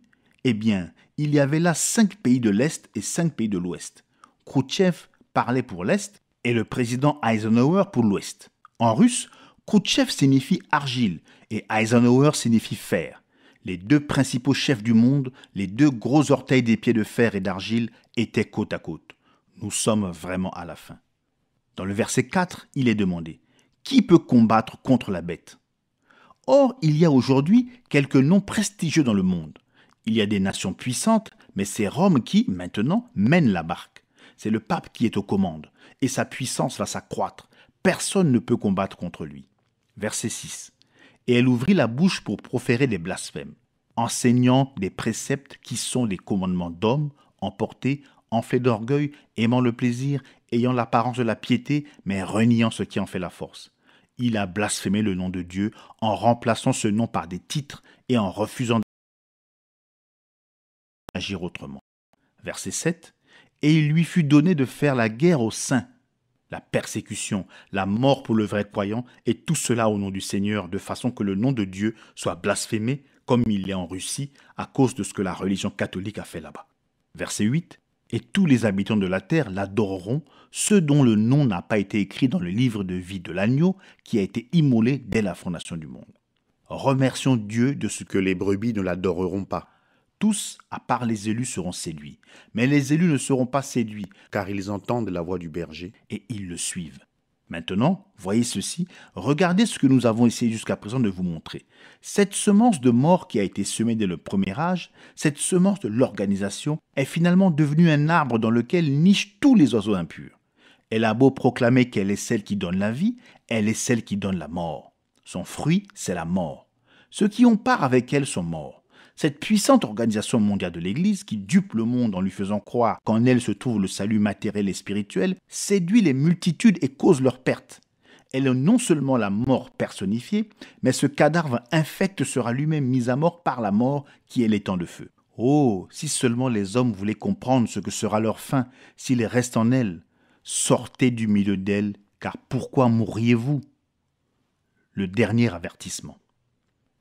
Eh bien, il y avait là 5 pays de l'Est et 5 pays de l'Ouest. Khrouchtchev parlait pour l'Est et le président Eisenhower pour l'Ouest. En russe, Khrouchtchev signifie argile et Eisenhower signifie fer. Les deux principaux chefs du monde, les deux gros orteils des pieds de fer et d'argile, étaient côte à côte. Nous sommes vraiment à la fin. Dans le verset 4, il est demandé « Qui peut combattre contre la bête ?» Or, il y a aujourd'hui quelques noms prestigieux dans le monde. Il y a des nations puissantes, mais c'est Rome qui, maintenant, mène la barque. C'est le pape qui est aux commandes, et sa puissance va s'accroître. Personne ne peut combattre contre lui. Verset 6. Et elle ouvrit la bouche pour proférer des blasphèmes, enseignant des préceptes qui sont des commandements d'hommes, emportés, enflés d'orgueil, aimant le plaisir, ayant l'apparence de la piété, mais reniant ce qui en fait la force. Il a blasphémé le nom de Dieu en remplaçant ce nom par des titres et en refusant d'agir autrement. Verset 7. Et il lui fut donné de faire la guerre aux saints, la persécution, la mort pour le vrai croyant, et tout cela au nom du Seigneur, de façon que le nom de Dieu soit blasphémé, comme il l'est en Russie, à cause de ce que la religion catholique a fait là-bas. Verset 8. Et tous les habitants de la terre l'adoreront, ceux dont le nom n'a pas été écrit dans le livre de vie de l'agneau qui a été immolé dès la fondation du monde. Remercions Dieu de ce Que les brebis ne l'adoreront pas, tous, à part les élus, seront séduits. Mais les élus ne seront pas séduits, car ils entendent la voix du berger. et ils le suivent. Maintenant, voyez ceci, regardez ce que nous avons essayé jusqu'à présent de vous montrer. Cette semence de mort qui a été semée dès le premier âge, cette semence de l'organisation, est finalement devenue un arbre dans lequel nichent tous les oiseaux impurs. Elle a beau proclamer qu'elle est celle qui donne la vie, elle est celle qui donne la mort. Son fruit, c'est la mort. Ceux qui ont part avec elle sont morts. Cette puissante organisation mondiale de l'Église, qui dupe le monde en lui faisant croire qu'en elle se trouve le salut matériel et spirituel, séduit les multitudes et cause leur perte. Elle est non seulement la mort personnifiée, mais ce cadavre infect sera lui-même mis à mort par la mort qui est l'étang de feu. Oh, si seulement les hommes voulaient comprendre ce que sera leur fin, s'ils restent en elle. Sortez du milieu d'elle, car pourquoi mourriez-vous? Le dernier avertissement.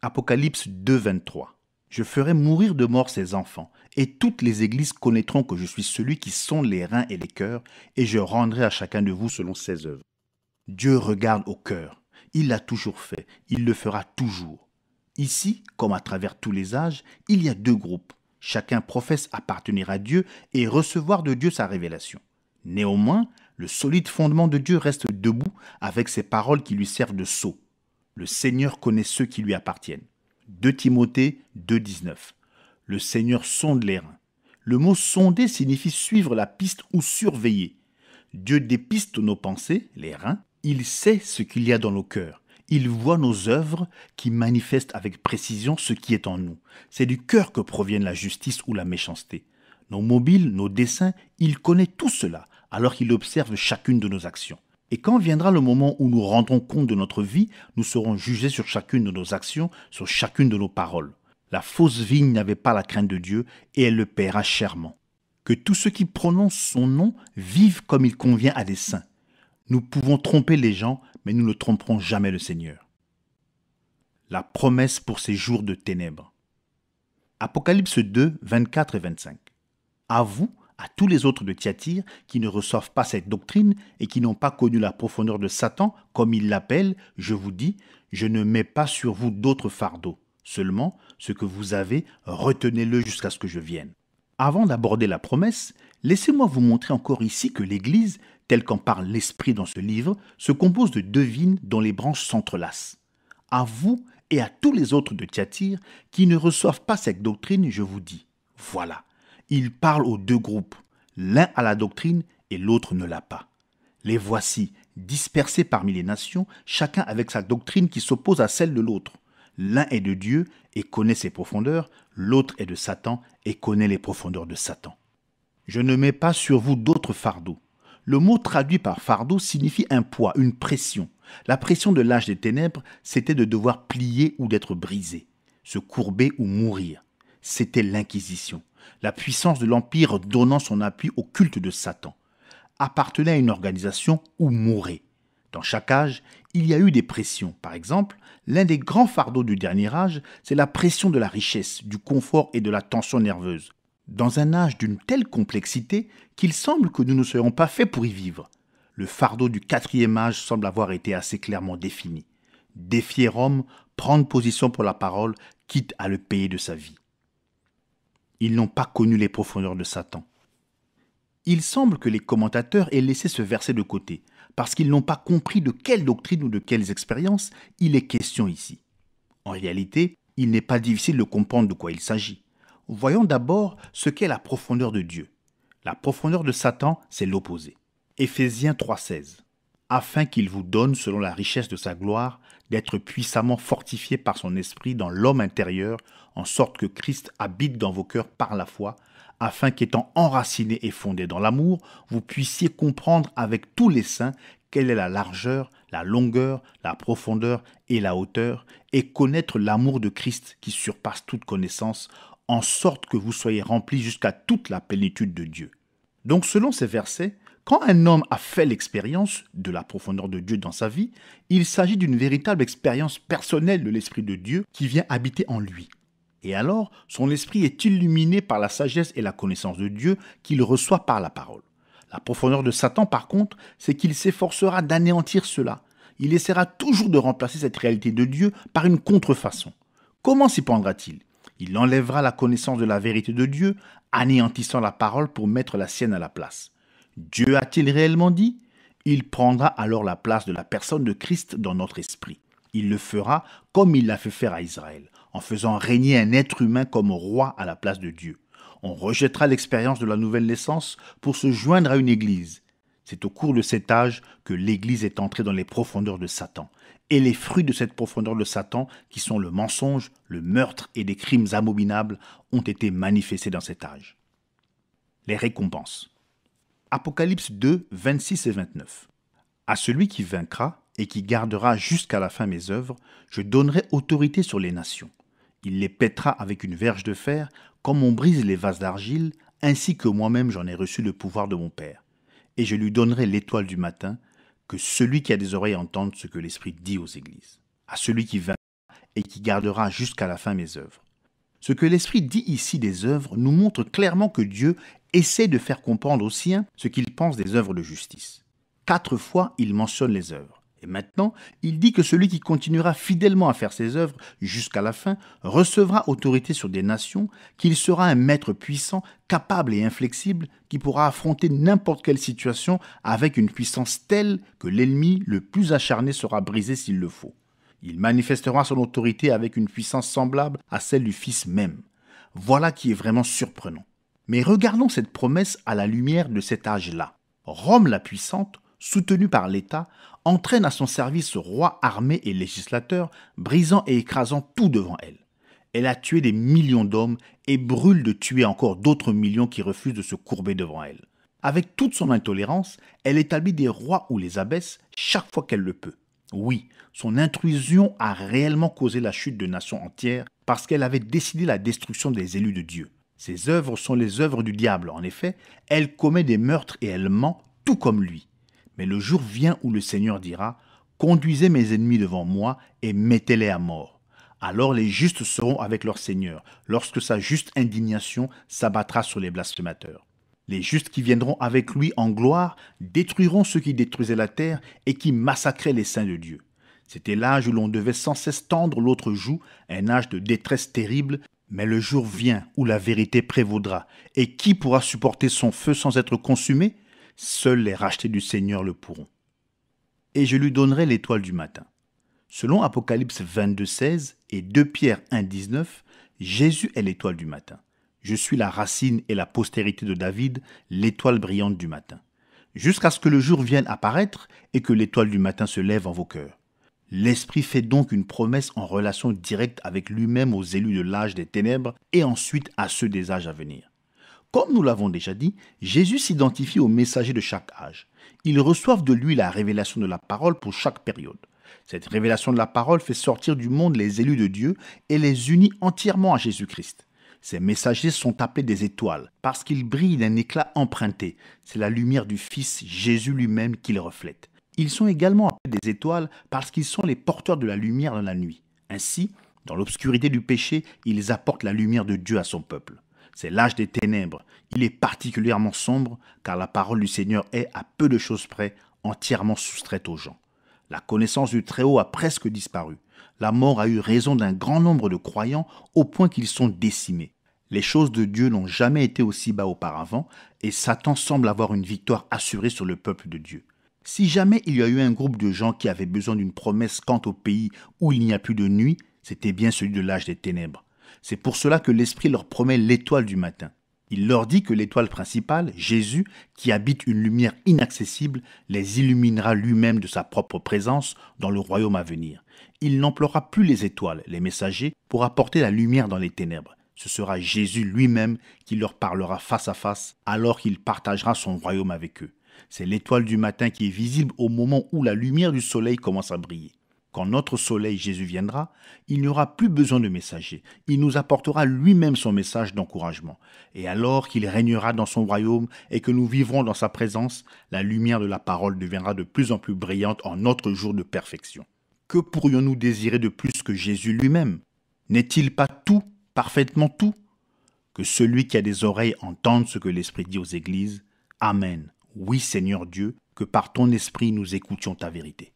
Apocalypse 2, 23. Je ferai mourir de mort ces enfants, et toutes les églises connaîtront que je suis celui qui sonde les reins et les cœurs, et je rendrai à chacun de vous selon ses œuvres. Dieu regarde au cœur. Il l'a toujours fait, il le fera toujours. Ici, comme à travers tous les âges, il y a deux groupes. Chacun professe appartenir à Dieu et recevoir de Dieu sa révélation. Néanmoins, le solide fondement de Dieu reste debout avec ses paroles qui lui servent de sceau. Le Seigneur connaît ceux qui lui appartiennent. 2 Timothée 2, 19. Le Seigneur sonde les reins. Le mot sonder signifie suivre la piste ou surveiller. Dieu dépiste nos pensées, les reins. Il sait ce qu'il y a dans nos cœurs. Il voit nos œuvres qui manifestent avec précision ce qui est en nous. C'est du cœur que proviennent la justice ou la méchanceté. Nos mobiles, nos desseins, il connaît tout cela, alors qu'il observe chacune de nos actions. Et quand viendra le moment où nous rendrons compte de notre vie, nous serons jugés sur chacune de nos actions, sur chacune de nos paroles. La fausse vigne n'avait pas la crainte de Dieu et elle le paiera chèrement. Que tous ceux qui prononcent son nom vivent comme il convient à des saints. Nous pouvons tromper les gens, mais nous ne tromperons jamais le Seigneur. La promesse pour ces jours de ténèbres. Apocalypse 2, 24 et 25. À vous, à tous les autres de Thyatire qui ne reçoivent pas cette doctrine et qui n'ont pas connu la profondeur de Satan, comme il l'appelle, je vous dis, je ne mets pas sur vous d'autres fardeaux. Seulement, ce que vous avez, retenez-le jusqu'à ce que je vienne. Avant d'aborder la promesse, laissez-moi vous montrer encore ici que l'Église, telle qu'en parle l'Esprit dans ce livre, se compose de deux vignes dont les branches s'entrelacent. À vous et à tous les autres de Thyatire qui ne reçoivent pas cette doctrine, je vous dis, voilà. Il parle aux deux groupes. L'un a la doctrine et l'autre ne l'a pas. Les voici, dispersés parmi les nations, chacun avec sa doctrine qui s'oppose à celle de l'autre. L'un est de Dieu et connaît ses profondeurs, l'autre est de Satan et connaît les profondeurs de Satan. Je ne mets pas sur vous d'autres fardeaux. Le mot traduit par fardeau signifie un poids, une pression. La pression de l'âge des ténèbres, c'était de devoir plier ou d'être brisé, se courber ou mourir. C'était l'Inquisition. La puissance de l'Empire donnant son appui au culte de Satan. Appartenait à une organisation ou mourait. Dans chaque âge, il y a eu des pressions. Par exemple, l'un des grands fardeaux du dernier âge, c'est la pression de la richesse, du confort et de la tension nerveuse. Dans un âge d'une telle complexité qu'il semble que nous ne soyons pas faits pour y vivre. Le fardeau du quatrième âge semble avoir été assez clairement défini. Défier Rome, prendre position pour la parole, quitte à le payer de sa vie. Ils n'ont pas connu les profondeurs de Satan. Il semble que les commentateurs aient laissé ce verset de côté, parce qu'ils n'ont pas compris de quelle doctrine ou de quelles expériences il est question ici. En réalité, il n'est pas difficile de comprendre de quoi il s'agit. Voyons d'abord ce qu'est la profondeur de Dieu. La profondeur de Satan, c'est l'opposé. Éphésiens 3,16. Afin qu'il vous donne, selon la richesse de sa gloire, d'être puissamment fortifié par son esprit dans l'homme intérieur, en sorte que Christ habite dans vos cœurs par la foi, afin qu'étant enraciné et fondé dans l'amour, vous puissiez comprendre avec tous les saints quelle est la largeur, la longueur, la profondeur et la hauteur, et connaître l'amour de Christ qui surpasse toute connaissance, en sorte que vous soyez remplis jusqu'à toute la plénitude de Dieu. Donc selon ces versets, quand un homme a fait l'expérience de la profondeur de Dieu dans sa vie, il s'agit d'une véritable expérience personnelle de l'Esprit de Dieu qui vient habiter en lui. Et alors, son esprit est illuminé par la sagesse et la connaissance de Dieu qu'il reçoit par la parole. La profondeur de Satan, par contre, c'est qu'il s'efforcera d'anéantir cela. Il essaiera toujours de remplacer cette réalité de Dieu par une contrefaçon. Comment s'y prendra-t-il ? Il enlèvera la connaissance de la vérité de Dieu, anéantissant la parole pour mettre la sienne à la place. Dieu a-t-il réellement dit ? Il prendra alors la place de la personne de Christ dans notre esprit. Il le fera comme il l'a fait faire à Israël, en faisant régner un être humain comme roi à la place de Dieu. On rejettera l'expérience de la nouvelle naissance pour se joindre à une église. C'est au cours de cet âge que l'église est entrée dans les profondeurs de Satan. Et les fruits de cette profondeur de Satan, qui sont le mensonge, le meurtre et des crimes abominables, ont été manifestés dans cet âge. Les récompenses. Apocalypse 2, 26 et 29. À celui qui vaincra et qui gardera jusqu'à la fin mes œuvres, je donnerai autorité sur les nations. Il les pètera avec une verge de fer, comme on brise les vases d'argile, ainsi que moi-même j'en ai reçu le pouvoir de mon Père. Et je lui donnerai l'étoile du matin, que celui qui a des oreilles entende ce que l'Esprit dit aux églises. À celui qui vaincra et qui gardera jusqu'à la fin mes œuvres. Ce que l'Esprit dit ici des œuvres nous montre clairement que Dieu essaie de faire comprendre aux siens ce qu'il pense des œuvres de justice. 4 fois, il mentionne les œuvres. Et maintenant, il dit que celui qui continuera fidèlement à faire ses œuvres jusqu'à la fin recevra autorité sur des nations, qu'il sera un maître puissant, capable et inflexible, qui pourra affronter n'importe quelle situation avec une puissance telle que l'ennemi le plus acharné sera brisé s'il le faut. Il manifestera son autorité avec une puissance semblable à celle du Fils même. Voilà qui est vraiment surprenant. Mais regardons cette promesse à la lumière de cet âge-là. Rome la puissante, soutenue par l'État, entraîne à son service roi armé et législateur, brisant et écrasant tout devant elle. Elle a tué des millions d'hommes et brûle de tuer encore d'autres millions qui refusent de se courber devant elle. Avec toute son intolérance, elle établit des rois ou les abaisse chaque fois qu'elle le peut. Oui, son intrusion a réellement causé la chute de nations entières parce qu'elle avait décidé la destruction des élus de Dieu. Ses œuvres sont les œuvres du diable. En effet, elle commet des meurtres et elle ment, tout comme lui. Mais le jour vient où le Seigneur dira « Conduisez mes ennemis devant moi et mettez-les à mort. » Alors les justes seront avec leur Seigneur, lorsque sa juste indignation s'abattra sur les blasphémateurs. Les justes qui viendront avec lui en gloire détruiront ceux qui détruisaient la terre et qui massacraient les saints de Dieu. C'était l'âge où l'on devait sans cesse tendre l'autre joue, un âge de détresse terrible, mais le jour vient où la vérité prévaudra. Et qui pourra supporter son feu sans être consumé ? Seuls les rachetés du Seigneur le pourront. Et je lui donnerai l'étoile du matin. Selon Apocalypse 22, 16 et 2 Pierre 1, 19, Jésus est l'étoile du matin. Je suis la racine et la postérité de David, l'étoile brillante du matin. Jusqu'à ce que le jour vienne apparaître et que l'étoile du matin se lève en vos cœurs. L'Esprit fait donc une promesse en relation directe avec lui-même aux élus de l'âge des ténèbres et ensuite à ceux des âges à venir. Comme nous l'avons déjà dit, Jésus s'identifie aux messagers de chaque âge. Ils reçoivent de lui la révélation de la parole pour chaque période. Cette révélation de la parole fait sortir du monde les élus de Dieu et les unit entièrement à Jésus-Christ. Ces messagers sont appelés des étoiles parce qu'ils brillent d'un éclat emprunté. C'est la lumière du Fils Jésus lui-même qui les reflète. Ils sont également appelés des étoiles parce qu'ils sont les porteurs de la lumière dans la nuit. Ainsi, dans l'obscurité du péché, ils apportent la lumière de Dieu à son peuple. C'est l'âge des ténèbres. Il est particulièrement sombre car la parole du Seigneur est, à peu de choses près, entièrement soustraite aux gens. La connaissance du Très-Haut a presque disparu. La mort a eu raison d'un grand nombre de croyants au point qu'ils sont décimés. Les choses de Dieu n'ont jamais été aussi bas auparavant et Satan semble avoir une victoire assurée sur le peuple de Dieu. Si jamais il y a eu un groupe de gens qui avaient besoin d'une promesse quant au pays où il n'y a plus de nuit, C'était bien celui de l'âge des ténèbres. C'est pour cela que l'Esprit leur promet l'étoile du matin. Il leur dit que l'étoile principale, Jésus, qui habite une lumière inaccessible, les illuminera lui-même de sa propre présence dans le royaume à venir. Il n'emploiera plus les étoiles, les messagers, pour apporter la lumière dans les ténèbres. Ce sera Jésus lui-même qui leur parlera face à face alors qu'il partagera son royaume avec eux. C'est l'étoile du matin qui est visible au moment où la lumière du soleil commence à briller. Quand notre soleil Jésus viendra, il n'y aura plus besoin de messagers. Il nous apportera lui-même son message d'encouragement. Et alors qu'il régnera dans son royaume et que nous vivrons dans sa présence, la lumière de la parole deviendra de plus en plus brillante en notre jour de perfection. Que pourrions-nous désirer de plus que Jésus lui-même? N'est-il pas tout, parfaitement tout? Que celui qui a des oreilles entende ce que l'Esprit dit aux églises. Amen. Oui, Seigneur Dieu, que par ton Esprit nous écoutions ta vérité.